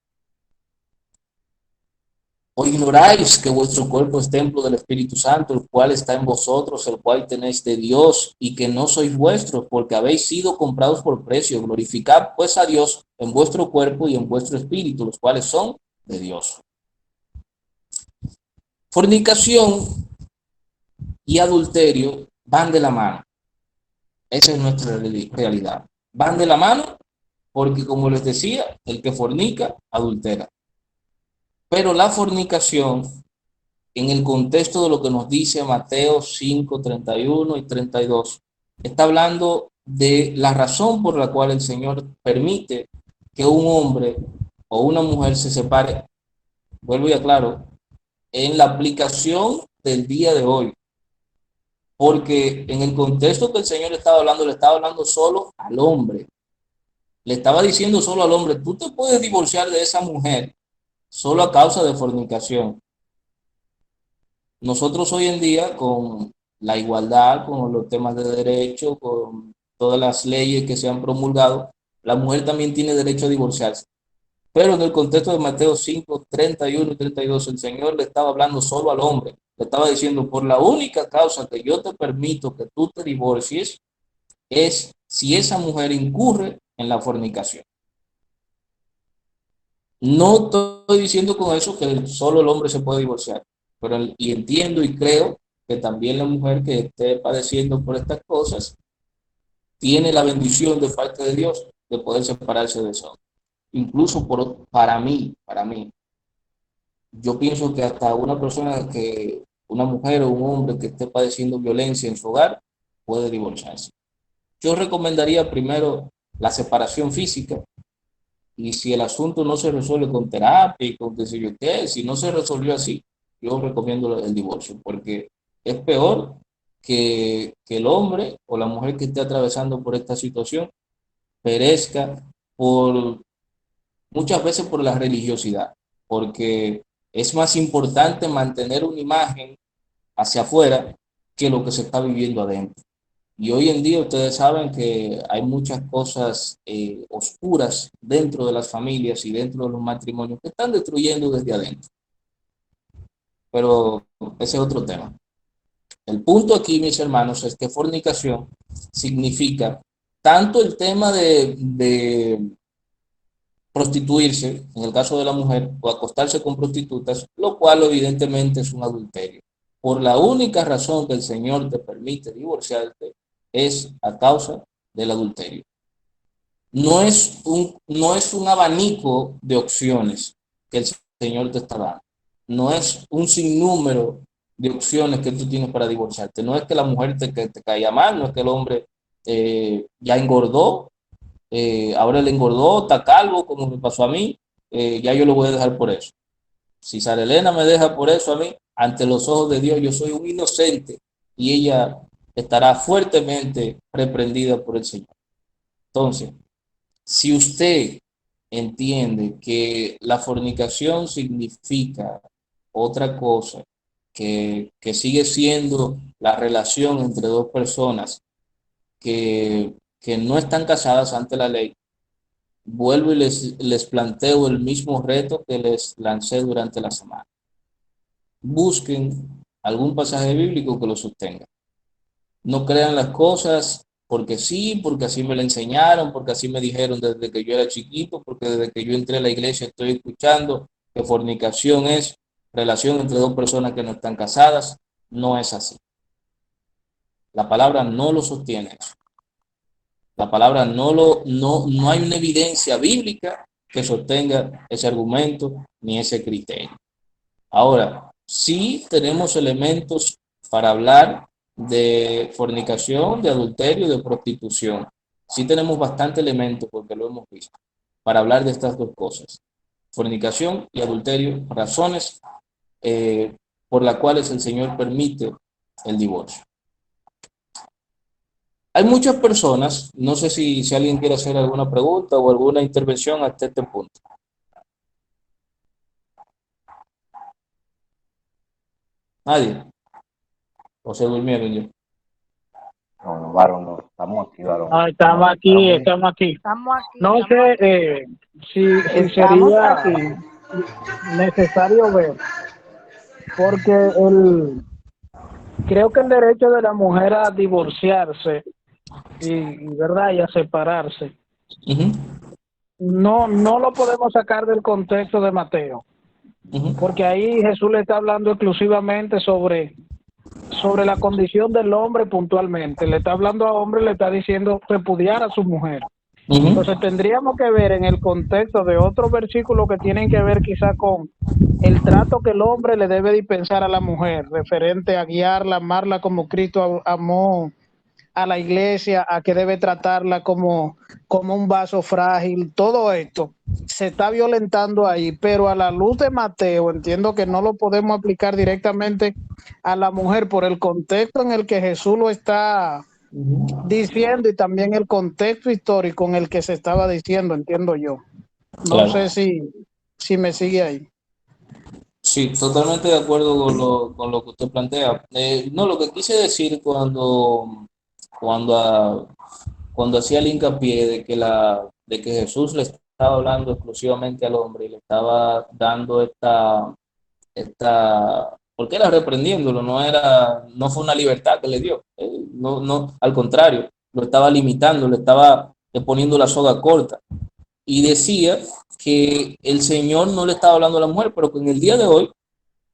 ¿O ignoráis que vuestro cuerpo es templo del Espíritu Santo, el cual está en vosotros, el cual tenéis de Dios, y que no sois vuestros, porque habéis sido comprados por precio? Glorificad pues a Dios en vuestro cuerpo y en vuestro espíritu, los cuales son de Dios. Fornicación y adulterio van de la mano. Esa es nuestra realidad. Van de la mano porque, como les decía, el que fornica, adultera. Pero la fornicación, en el contexto de lo que nos dice Mateo 5, 31 y 32, está hablando de la razón por la cual el Señor permite que un hombre o una mujer se separe. Vuelvo y aclaro, en la aplicación del día de hoy. Porque en el contexto que el Señor estaba hablando, le estaba hablando solo al hombre. Le estaba diciendo solo al hombre, tú te puedes divorciar de esa mujer solo a causa de fornicación. Nosotros hoy en día, con la igualdad, con los temas de derecho, con todas las leyes que se han promulgado, la mujer también tiene derecho a divorciarse. Pero en el contexto de Mateo 5, 31 y 32, el Señor le estaba hablando solo al hombre. Le estaba diciendo, por la única causa que yo te permito que tú te divorcies es si esa mujer incurre en la fornicación. No estoy diciendo con eso que solo el hombre se puede divorciar, pero y entiendo y creo que también la mujer que esté padeciendo por estas cosas tiene la bendición de parte de Dios de poder separarse de eso. Incluso para mí, yo pienso que hasta una mujer o un hombre que esté padeciendo violencia en su hogar puede divorciarse. Yo recomendaría primero la separación física, y si el asunto no se resuelve con terapia y con qué sé yo qué, si no se resolvió así, yo recomiendo el divorcio, porque es peor que el hombre o la mujer que esté atravesando por esta situación perezca muchas veces por la religiosidad, porque es más importante mantener una imagen hacia afuera que lo que se está viviendo adentro. Y hoy en día ustedes saben que hay muchas cosas oscuras dentro de las familias y dentro de los matrimonios que están destruyendo desde adentro. Pero ese es otro tema. El punto aquí, mis hermanos, es que fornicación significa tanto el tema de prostituirse, en el caso de la mujer, o acostarse con prostitutas, lo cual evidentemente es un adulterio. Por la única razón que el Señor te permite divorciarte es a causa del adulterio. No es un abanico de opciones que el Señor te está dando. No es un sinnúmero de opciones que tú tienes para divorciarte. No es que la mujer que te caía mal, no es que el hombre ya engordó, ahora le engordó, está calvo, como me pasó a mí, ya yo lo voy a dejar por eso. Si Sara Elena me deja por eso a mí, ante los ojos de Dios yo soy un inocente y ella estará fuertemente reprendida por el Señor. Entonces, si usted entiende que la fornicación significa otra cosa, que sigue siendo la relación entre dos personas que no están casadas ante la ley, vuelvo y les planteo el mismo reto que les lancé durante la semana. Busquen algún pasaje bíblico que lo sostenga. No crean las cosas porque sí, porque así me lo enseñaron, porque así me dijeron desde que yo era chiquito, porque desde que yo entré a la iglesia estoy escuchando que fornicación es relación entre dos personas que no están casadas. No es así. La palabra no lo sostiene eso. La palabra no hay una evidencia bíblica que sostenga ese argumento ni ese criterio. Ahora, sí tenemos elementos para hablar de fornicación, de adulterio, de prostitución. Sí tenemos bastante elementos, porque lo hemos visto, para hablar de estas dos cosas. Fornicación y adulterio, razones por las cuales el Señor permite el divorcio. Hay muchas personas, no sé si alguien quiere hacer alguna pregunta o alguna intervención hasta este punto. Nadie. O se durmieron ya. No, varón, no. Estamos aquí, varón. Ah, estamos aquí, estamos aquí. Estamos aquí. No sé si Estamos sería aquí. necesario ver, porque creo que el derecho de la mujer a divorciarse verdad y a separarse no lo podemos sacar del contexto de Mateo, porque ahí Jesús le está hablando exclusivamente sobre la condición del hombre puntualmente. Le está hablando a hombre, le está diciendo repudiar a su mujer. Entonces tendríamos que ver en el contexto de otros versículos que tienen que ver quizá con el trato que el hombre le debe dispensar a la mujer, referente a guiarla, amarla como Cristo amó a la iglesia, a que debe tratarla como un vaso frágil. Todo esto se está violentando ahí, pero a la luz de Mateo entiendo que no lo podemos aplicar directamente a la mujer por el contexto en el que Jesús lo está diciendo y también el contexto histórico en el que se estaba diciendo, entiendo yo. No Claro. sé si me sigue ahí. Sí, totalmente de acuerdo con lo que usted plantea. No, lo que quise decir cuando hacía el hincapié de que Jesús le estaba hablando exclusivamente al hombre y le estaba dando porque era reprendiéndolo, no fue una libertad que le dio, no, al contrario, lo estaba limitando, le estaba poniendo la soga corta. Y decía que el Señor no le estaba hablando a la mujer, pero que en el día de hoy,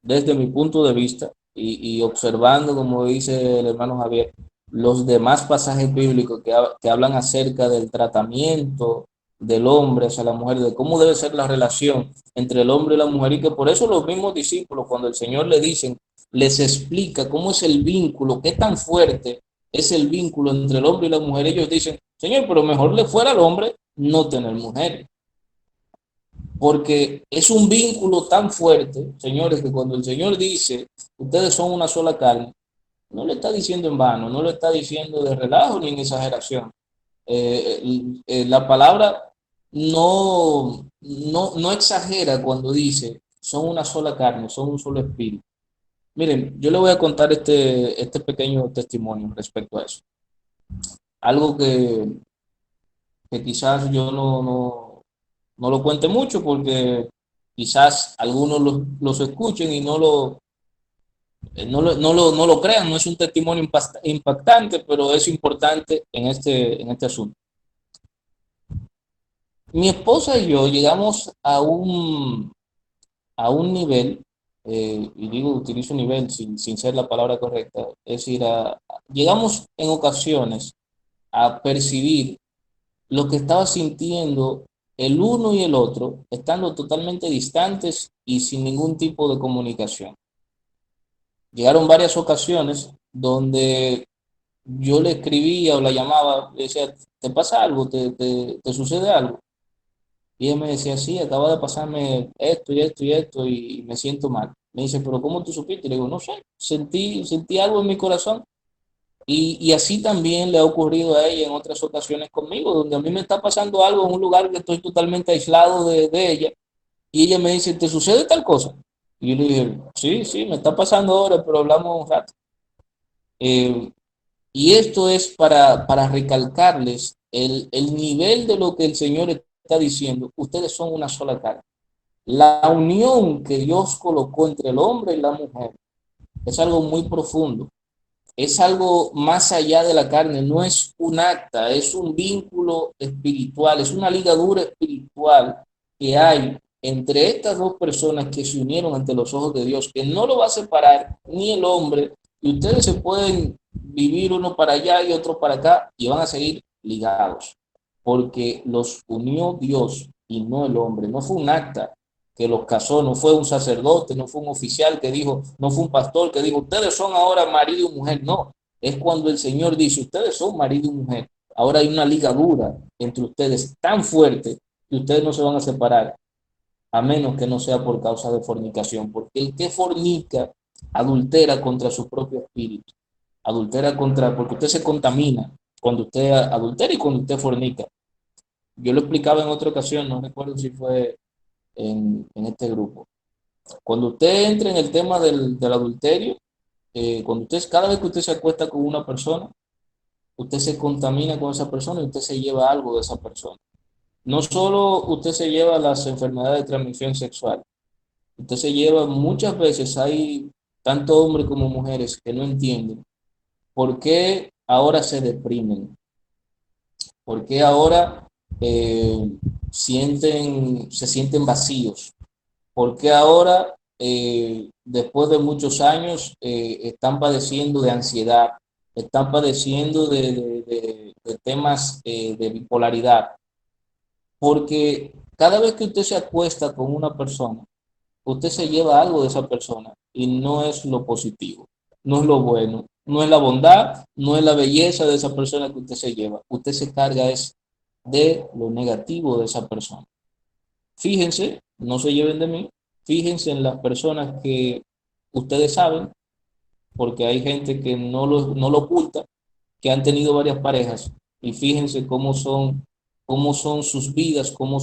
desde mi punto de vista, y observando, como dice el hermano Javier, los demás pasajes bíblicos que hablan acerca del tratamiento del hombre hacia la mujer, de cómo debe ser la relación entre el hombre y la mujer, y que por eso los mismos discípulos, cuando el Señor le dicen, les explica cómo es el vínculo, qué tan fuerte es el vínculo entre el hombre y la mujer, ellos dicen, Señor, pero mejor le fuera al hombre no tener mujer, porque es un vínculo tan fuerte, señores, que cuando el Señor dice, ustedes son una sola carne, no lo está diciendo en vano, no lo está diciendo de relajo ni en exageración. La palabra no exagera cuando dice, son una sola carne, son un solo espíritu. Miren, yo le voy a contar este pequeño testimonio respecto a eso. Algo que quizás yo no lo cuente mucho porque quizás algunos los escuchen y no lo crean, no es un testimonio impactante, pero es importante en este asunto. Mi esposa y yo llegamos a un nivel, y digo, utilizo nivel sin ser la palabra correcta, es decir, llegamos en ocasiones a percibir lo que estaba sintiendo el uno y el otro, estando totalmente distantes y sin ningún tipo de comunicación. Llegaron varias ocasiones donde yo le escribía o la llamaba, le decía, ¿te pasa algo? ¿Te sucede algo? Y ella me decía, sí, acaba de pasarme esto y esto y esto y me siento mal. Me dice, pero ¿cómo tú supiste? Y le digo, no sé, sentí algo en mi corazón. Y así también le ha ocurrido a ella en otras ocasiones conmigo, donde a mí me está pasando algo en un lugar que estoy totalmente aislado de ella. Y ella me dice, ¿te sucede tal cosa? Y yo le dije, sí, sí, me está pasando ahora, pero hablamos un rato. Eh, y esto es para recalcarles el nivel de lo que el Señor está diciendo. Ustedes son una sola carne. La unión que Dios colocó entre el hombre y la mujer es algo muy profundo. Es algo más allá de la carne, no es un acta, es un vínculo espiritual, es una ligadura espiritual que hay entre estas dos personas que se unieron ante los ojos de Dios, que no lo va a separar ni el hombre, y ustedes se pueden vivir uno para allá y otro para acá y van a seguir ligados, porque los unió Dios y no el hombre, no fue un acta que los casó, no fue un sacerdote, no fue un oficial que dijo, no fue un pastor que dijo, ustedes son ahora marido y mujer, no, es cuando el Señor dice, ustedes son marido y mujer, ahora hay una ligadura entre ustedes tan fuerte que ustedes no se van a separar, a menos que no sea por causa de fornicación, porque el que fornica adultera contra su propio espíritu, adultera contra, porque usted se contamina cuando usted adultera y cuando usted fornica. Yo lo explicaba en otra ocasión, no recuerdo si fue en este grupo. Cuando usted entra en el tema del adulterio, cuando usted, cada vez que usted se acuesta con una persona, usted se contamina con esa persona y usted se lleva algo de esa persona. No solo usted se lleva las enfermedades de transmisión sexual, usted se lleva muchas veces, hay tanto hombres como mujeres que no entienden por qué ahora se deprimen, por qué ahora se sienten vacíos, porque ahora, después de muchos años, están padeciendo de ansiedad, están padeciendo de temas de bipolaridad, porque cada vez que usted se acuesta con una persona, usted se lleva algo de esa persona y no es lo positivo, no es lo bueno, no es la bondad, no es la belleza de esa persona que usted se lleva, usted se carga es de lo negativo de esa persona. Fíjense, no se lleven de mí, fíjense en las personas que ustedes saben, porque hay gente que no lo oculta, que han tenido varias parejas, y fíjense cómo son sus vidas, cómo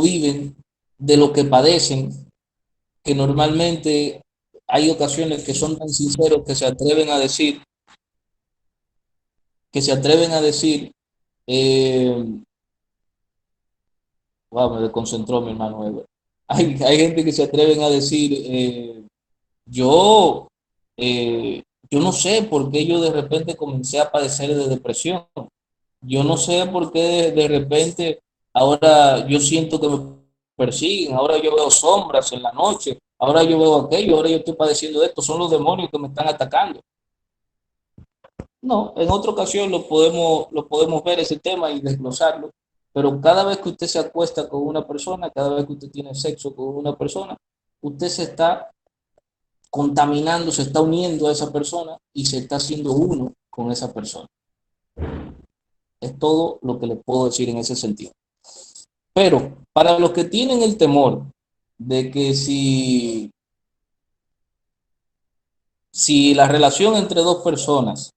viven, de lo que padecen, que normalmente hay ocasiones que son tan sinceros que se atreven a decir, eh, wow, me desconcentró mi hermano Ever. Hay gente que se atreven a decir, yo, yo no sé por qué yo de repente comencé a padecer de depresión. Yo no sé por qué de repente ahora yo siento que me persiguen, ahora yo veo sombras en la noche, ahora yo veo aquello, ahora yo estoy padeciendo de esto, son los demonios que me están atacando. No, en otra ocasión lo podemos ver ese tema y desglosarlo, pero cada vez que usted se acuesta con una persona, cada vez que usted tiene sexo con una persona, usted se está contaminando, se está uniendo a esa persona y se está haciendo uno con esa persona. Es todo lo que le puedo decir en ese sentido. Pero para los que tienen el temor de que si la relación entre dos personas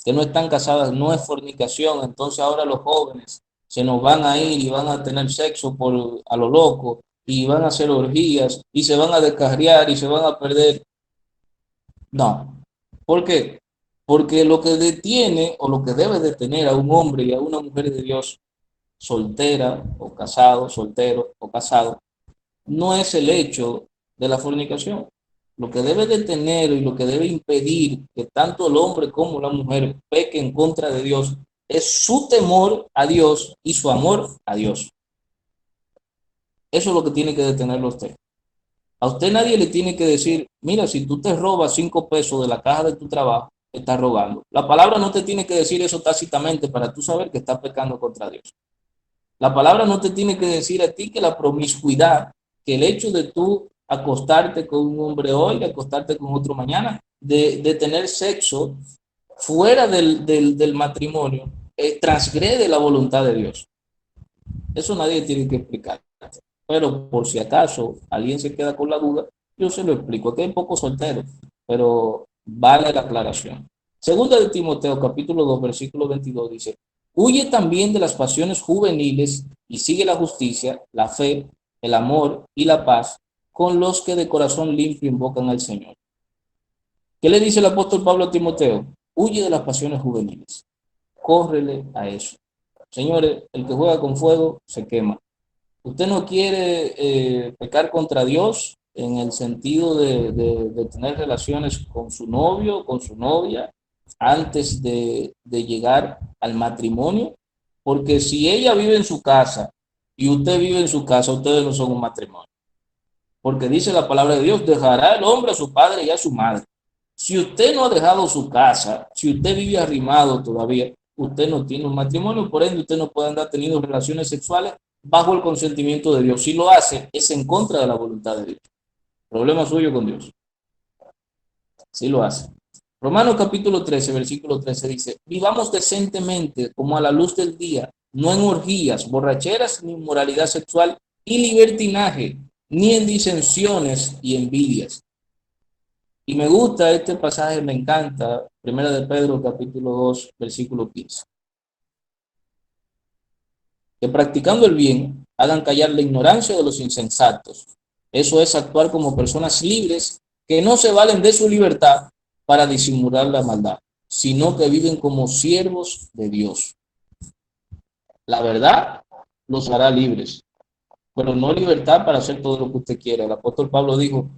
que no están casadas no es fornicación, entonces ahora los jóvenes se nos van a ir y van a tener sexo a lo loco y van a hacer orgías y se van a descarriar y se van a perder. No. ¿Por qué? Porque lo que detiene o lo que debe detener a un hombre y a una mujer de Dios, soltera o casado, soltero o casado, no es el hecho de la fornicación. Lo que debe detener y lo que debe impedir que tanto el hombre como la mujer pequen contra de Dios es su temor a Dios y su amor a Dios. Eso es lo que tiene que detenerlo a usted. A usted nadie le tiene que decir, mira, si tú te robas 5 pesos de la caja de tu trabajo, estás robando. La palabra no te tiene que decir eso tácitamente para tú saber que estás pecando contra Dios. La palabra no te tiene que decir a ti que la promiscuidad, que el hecho de tú acostarte con un hombre hoy, acostarte con otro mañana, de tener sexo fuera del matrimonio, transgrede la voluntad de Dios. Eso nadie tiene que explicar. Pero por si acaso alguien se queda con la duda, yo se lo explico. Aquí hay pocos solteros, pero vale la aclaración. Segunda de Timoteo, capítulo 2, versículo 22, dice, huye también de las pasiones juveniles y sigue la justicia, la fe, el amor y la paz con los que de corazón limpio invocan al Señor. ¿Qué le dice el apóstol Pablo a Timoteo? Huye de las pasiones juveniles. Córrele a eso. Señores, el que juega con fuego se quema. Usted no quiere pecar contra Dios en el sentido de tener relaciones con su novio, con su novia, antes de llegar al matrimonio, porque si ella vive en su casa y usted vive en su casa, ustedes no son un matrimonio. Porque dice la palabra de Dios, dejará el hombre a su padre y a su madre. Si usted no ha dejado su casa, si usted vive arrimado todavía, usted no tiene un matrimonio, por ende usted no puede andar teniendo relaciones sexuales bajo el consentimiento de Dios. Si lo hace, es en contra de la voluntad de Dios. Problema suyo con Dios. Si lo hace. Romanos capítulo 13, versículo 13 dice, vivamos decentemente como a la luz del día, no en orgías, borracheras, ni inmoralidad sexual y libertinaje, ni en disensiones y envidias. Y me gusta este pasaje, me encanta, Primera de Pedro capítulo 2, versículo 15. Que practicando el bien hagan callar la ignorancia de los insensatos. Eso es actuar como personas libres que no se valen de su libertad para disimular la maldad, sino que viven como siervos de Dios. La verdad los hará libres, pero no libertad para hacer todo lo que usted quiera. El apóstol Pablo dijo,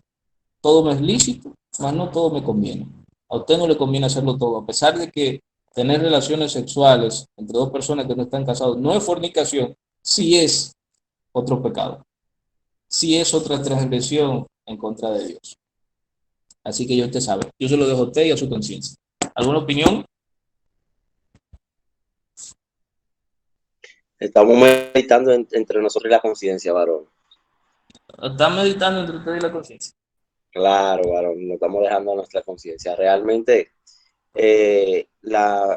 todo me es lícito, mas no todo me conviene. A usted no le conviene hacerlo todo, a pesar de que tener relaciones sexuales entre dos personas que no están casados no es fornicación, sí es otro pecado, sí es otra transgresión en contra de Dios. Así que ya usted sabe, yo se lo dejo a usted y a su conciencia. ¿Alguna opinión? Estamos meditando entre nosotros y la conciencia, varón. ¿Está meditando entre usted y la conciencia? Claro, varón, nos estamos dejando a nuestra conciencia. Realmente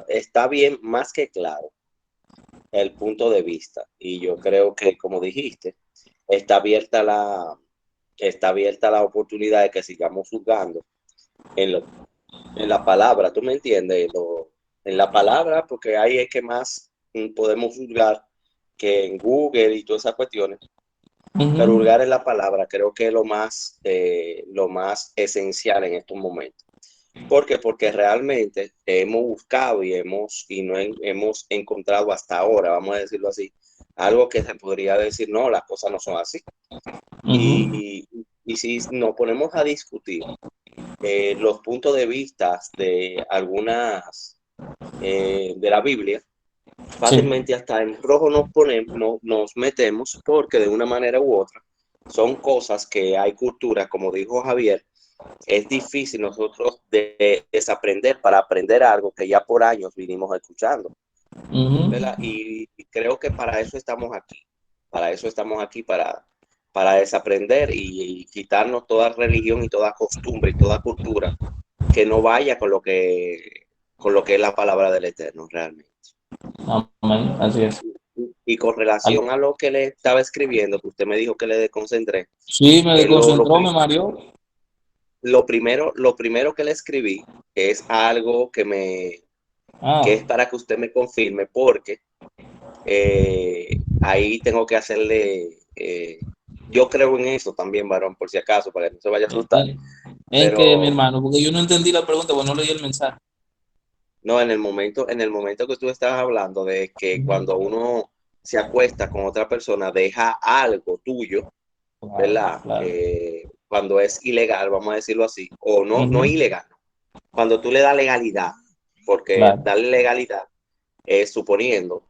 está bien, más que claro, el punto de vista. Y yo creo que, como dijiste, está abierta la oportunidad de que sigamos juzgando en la palabra, ¿tú me entiendes? En la palabra, porque ahí es que más podemos juzgar que en Google y todas esas cuestiones. Pero hurgar en la palabra creo que es lo más esencial en estos momentos. ¿Por qué? Porque realmente hemos buscado y no hemos encontrado hasta ahora, vamos a decirlo así, algo que se podría decir, no, las cosas no son así. Y si nos ponemos a discutir los puntos de vista de algunas de la Biblia, fácilmente hasta en rojo nos metemos, porque de una manera u otra son cosas que hay culturas, como dijo Javier, es difícil nosotros desaprender para aprender algo que ya por años vinimos escuchando. Y creo que para eso estamos aquí, para desaprender y quitarnos toda religión y toda costumbre y toda cultura que no vaya con lo que es la palabra del Eterno realmente. Amén, así es. Y con relación a lo que le estaba escribiendo, que usted me dijo que le desconcentré. Sí, me desconcentró, me mareó. Lo primero que le escribí es algo que es para que usted me confirme, porque ahí tengo que hacerle, yo creo en eso también, varón, por si acaso, para que no se vaya a asustar. Es que, mi hermano, porque yo no entendí la pregunta, porque no leí el mensaje. No, en el momento que tú estabas hablando de que cuando uno se acuesta con otra persona, deja algo tuyo, ¿verdad? Claro. Cuando es ilegal, vamos a decirlo así, o no ilegal, cuando tú le das legalidad, porque darle legalidad suponiendo,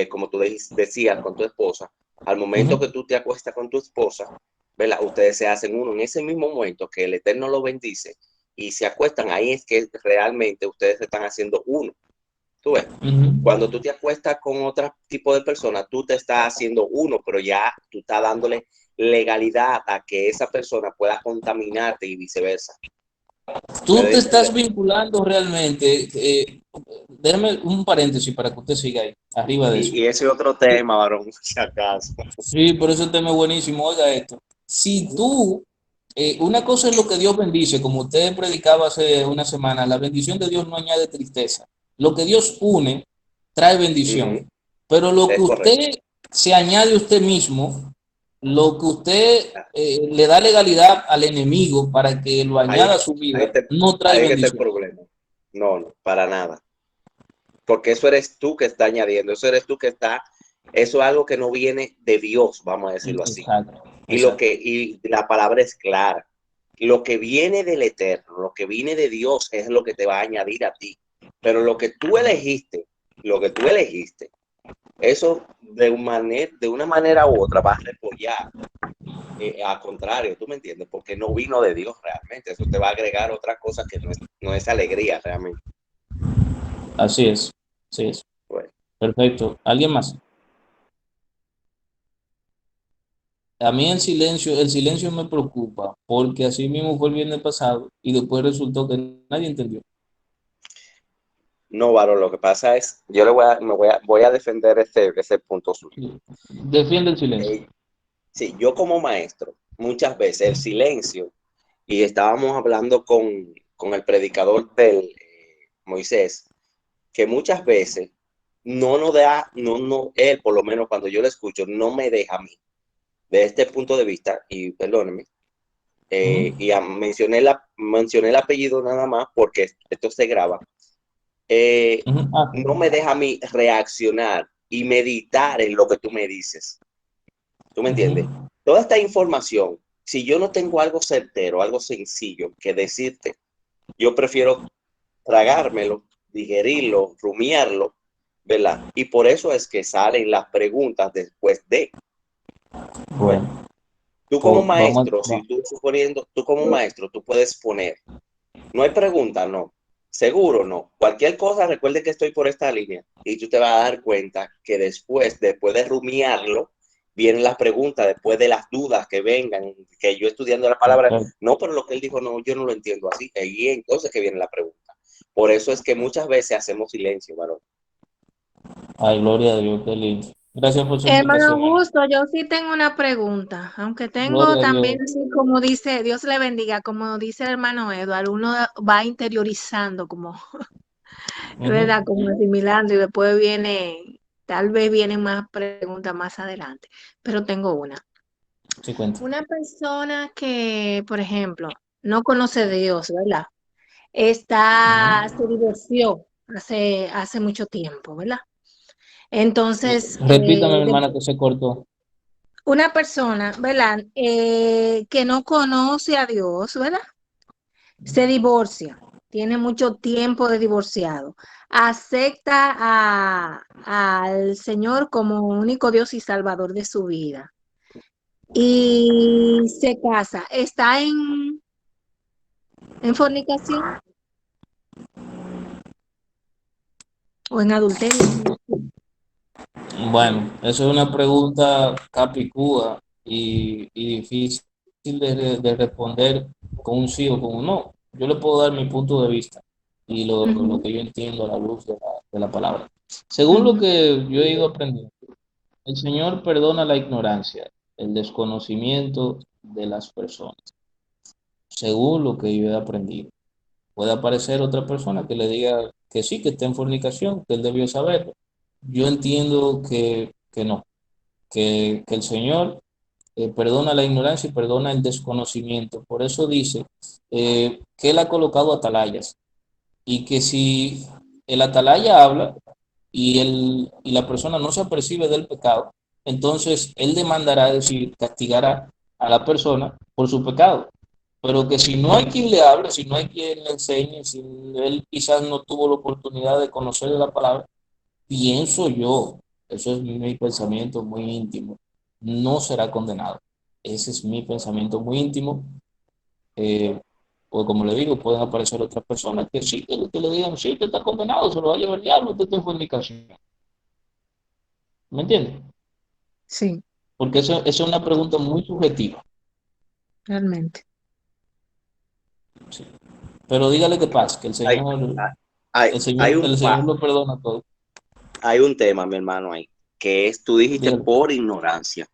como tú decías con tu esposa, al momento que tú te acuestas con tu esposa, ¿verdad? Ustedes se hacen uno. En ese mismo momento que el Eterno lo bendice y se acuestan, ahí es que realmente ustedes se están haciendo uno. Tú ves, cuando tú te acuestas con otro tipo de persona, tú te estás haciendo uno, pero ya tú estás dándole legalidad a que esa persona pueda contaminarte y viceversa. Tú te estás vinculando realmente. Déjame un paréntesis para que usted siga ahí, arriba de eso. Y ese otro tema, varón, si acaso. Sí, por eso el tema es buenísimo. Oiga esto. Si tú, una cosa es lo que Dios bendice, como usted predicaba hace una semana, la bendición de Dios no añade tristeza. Lo que Dios une trae bendición. Pero lo que usted se añade a usted mismo, lo que usted le da legalidad al enemigo para que lo añada a su vida, no trae ahí bendición. Está el problema. No, para nada. Porque eso eres tú que está añadiendo, eso eres tú que está, eso es algo que no viene de Dios, vamos a decirlo así. Exacto. Y la palabra es clara. Lo que viene del Eterno, lo que viene de Dios es lo que te va a añadir a ti. Pero lo que tú elegiste, eso de una manera u otra va a repollar. Al contrario, tú me entiendes, porque no vino de Dios realmente. Eso te va a agregar otra cosa que no es alegría realmente. Así es, sí es. Bueno. Perfecto. ¿Alguien más? A mí el silencio me preocupa, porque así mismo fue el viernes pasado y después resultó que nadie entendió. No, varón, lo que pasa es, yo voy a defender ese punto suyo. Defiende el silencio. Sí, yo como maestro, muchas veces el silencio, y estábamos hablando con el predicador del Moisés, que muchas veces no nos da, él por lo menos cuando yo lo escucho, no me deja a mí, de este punto de vista, y perdóneme, y mencioné el apellido nada más porque esto se graba, no me deja a mí reaccionar y meditar en lo que tú me dices. ¿Tú me entiendes? Toda esta información, si yo no tengo algo certero, algo sencillo que decirte, yo prefiero tragármelo, digerirlo, rumiarlo, ¿verdad? Y por eso es que salen las preguntas después de. Bueno. Tú como maestro, tú como maestro, tú puedes poner, no hay pregunta, no. Seguro no. Cualquier cosa, recuerde que estoy por esta línea y tú te vas a dar cuenta que después de rumiarlo, vienen las preguntas, después de las dudas que vengan, que yo estudiando la palabra, no, pero lo que él dijo, no, yo no lo entiendo así. Y entonces que viene la pregunta. Por eso es que muchas veces hacemos silencio, varón. Ay, gloria a Dios, qué lindo. Gracias por su Hermano invitación. Augusto, yo sí tengo una pregunta, aunque tengo Gloria a también, Dios. así como dice, Dios le bendiga, como dice el hermano Eduardo, uno va interiorizando como, ¿verdad? Como asimilando y después tal vez vienen más preguntas más adelante, pero tengo una. Sí, cuenta. Una persona que, por ejemplo, no conoce de Dios, ¿verdad? Se divorció hace mucho tiempo, ¿verdad? Entonces, Repítame, mi hermana, que se cortó. una persona, ¿verdad? Que no conoce a Dios, ¿verdad? Se divorcia, tiene mucho tiempo de divorciado, acepta al Señor como único Dios y Salvador de su vida y se casa. ¿Está en fornicación o en adulterio? Bueno, eso es una pregunta capicúa y difícil de responder con un sí o con un no. Yo le puedo dar mi punto de vista y lo que yo entiendo a la luz de la palabra. Según lo que yo he ido aprendiendo, el Señor perdona la ignorancia, el desconocimiento de las personas. Según lo que yo he aprendido. Puede aparecer otra persona que le diga que sí, que está en fornicación, que él debió saberlo. Yo entiendo que no, que el Señor perdona la ignorancia y perdona el desconocimiento. Por eso dice que Él ha colocado atalayas y que si el atalaya habla y la persona no se apercibe del pecado, entonces Él demandará, es decir, castigará a la persona por su pecado. Pero que si no hay quien le hable, si no hay quien le enseñe, si él quizás no tuvo la oportunidad de conocer la palabra, pienso yo, eso es mi pensamiento muy íntimo, no será condenado. Ese es mi pensamiento muy íntimo. O como le digo, pueden aparecer otras personas que sí, que le digan, sí, que está condenado, se lo va a llevar el diablo, usted está en fornicación. ¿Me entiende? Sí, Porque eso es una pregunta muy subjetiva. realmente. Sí. Pero dígale que pasa, que Hay, hay El Señor lo perdona todo. hay un tema, mi hermano, ahí, que es, tú dijiste Dígale. por ignorancia.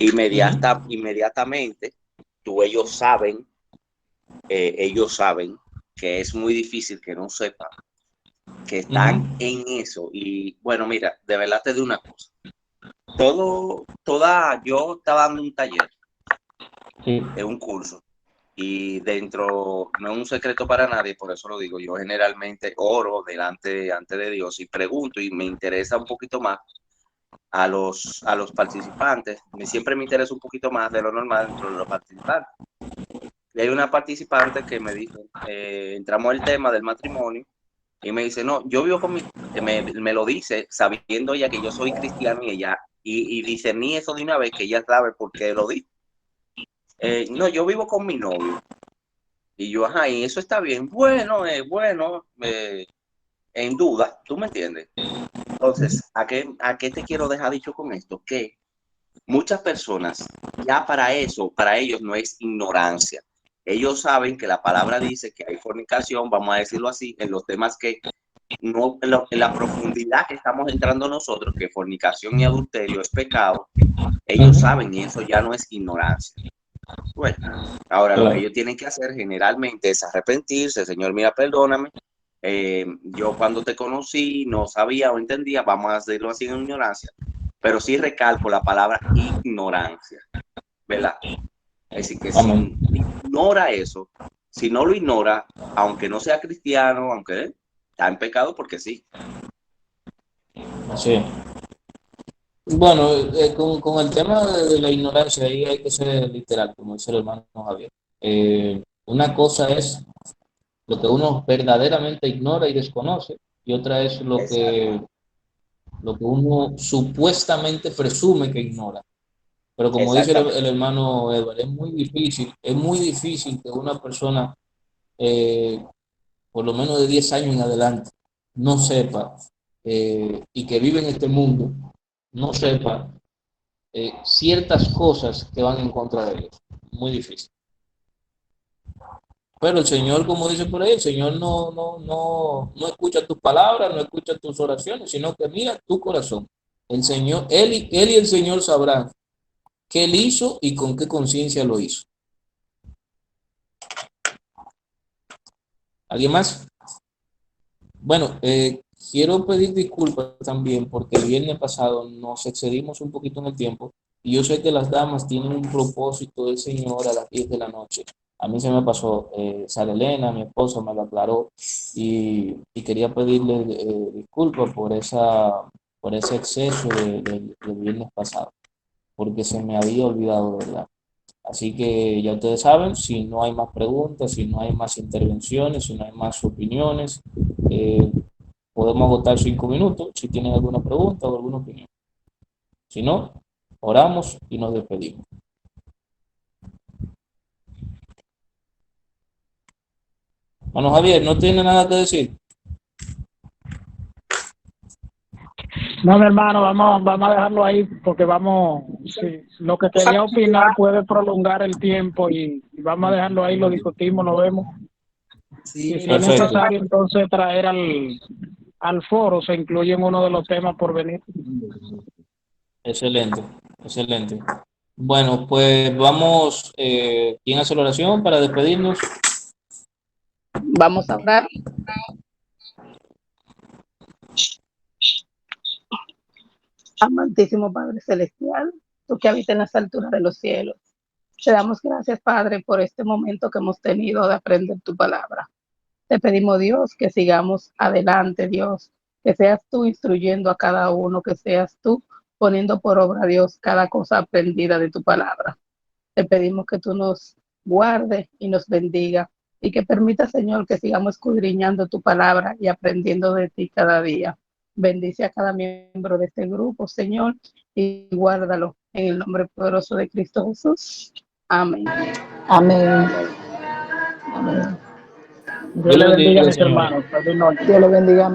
Ujú, Inmediatamente, ellos saben que es muy difícil que no sepan que están ujú, en eso. Y bueno, mira, de verdad te digo una cosa. Yo estaba dando un taller, sí, un curso, y dentro, no es un secreto para nadie, por eso lo digo, yo generalmente oro ante de Dios y pregunto y me interesa un poquito más a los participantes. Siempre me interesa un poquito más de lo normal dentro de los participantes. Y hay una participante que me dice, entramos al tema del matrimonio y me dice, no, yo vivo con me lo dice sabiendo ella que yo soy cristiano y ella, y discerní eso de una vez que ella sabe por qué lo dice. No, yo vivo con mi novio. Y yo, ajá, y eso está bien. Bueno, en duda, ¿tú me entiendes? Entonces, ¿a qué te quiero dejar dicho con esto? Que muchas personas, ya para ellos no es ignorancia. Ellos saben que la palabra dice que hay fornicación, vamos a decirlo así, en los temas que no, en la profundidad que estamos entrando nosotros, que fornicación y adulterio es pecado, ellos ujú, saben y eso ya no es ignorancia. Bueno, ahora lo que claro. ellos tienen que hacer generalmente es arrepentirse, Señor, mira, perdóname. Yo cuando te conocí no sabía o entendía, vamos a decirlo así en ignorancia, pero sí recalco la palabra ignorancia, ¿verdad? Es decir, que Amén. si ignora eso, si no lo ignora, aunque no sea cristiano, aunque está en pecado porque sí. Así es. Bueno, con el tema de la ignorancia, ahí hay que ser literal, como dice el hermano Javier. Una cosa es lo que uno verdaderamente ignora y desconoce, y otra es Exacto, lo que uno supuestamente presume que ignora. Pero como dice el exactamente. hermano Edward, es muy difícil que una persona, eh, por lo menos de 10 años en adelante, no sepa, y que vive en este mundo, no sepa ciertas cosas que van en contra de ellos. Muy difícil. Pero el Señor, como dice por ahí, el Señor no escucha tus palabras, no escucha tus oraciones, sino que mira tu corazón. El Señor, él y el Señor sabrán qué él hizo y con qué conciencia lo hizo. ¿Alguien más? Bueno, quiero pedir disculpas también porque el viernes pasado nos excedimos un poquito en el tiempo y yo sé que las damas tienen un propósito del Señor a las 10 de la noche. A mí se me pasó, Sara Elena, mi esposa, me lo aclaró y quería pedirle disculpas por ese exceso del viernes pasado, porque se me había olvidado, de verdad. Así que ya ustedes saben, si no hay más preguntas, si no hay más intervenciones, si no hay más opiniones, eh, podemos agotar 5 minutos si tienen alguna pregunta o alguna opinión. Si no, oramos y nos despedimos. Bueno, Javier, ¿no tiene nada que decir? No, mi hermano, vamos a dejarlo ahí porque vamos, si lo que quería opinar puede prolongar el tiempo y vamos a dejarlo ahí, lo discutimos, lo vemos. Sí, Y si es mira, Perfecto, necesario, entonces traer al foro, se incluye en uno de los temas por venir. excelente, excelente. Bueno, pues vamos, ¿quién hace la oración para despedirnos? Vamos a orar. Amantísimo Padre Celestial, tú que habitas en las alturas de los cielos. Te damos gracias, Padre, por este momento que hemos tenido de aprender tu palabra. Te pedimos, Dios, que sigamos adelante, Dios, que seas tú instruyendo a cada uno, que seas tú poniendo por obra, Dios, cada cosa aprendida de tu palabra. Te pedimos que tú nos guardes y nos bendiga y que permita, Señor, que sigamos escudriñando tu palabra y aprendiendo de ti cada día. Bendice a cada miembro de este grupo, Señor, y guárdalo en el nombre poderoso de Cristo Jesús. Amén. Amén. Amén. Amén. Dios le bendiga, mis señores. hermanos. Dios le bendiga.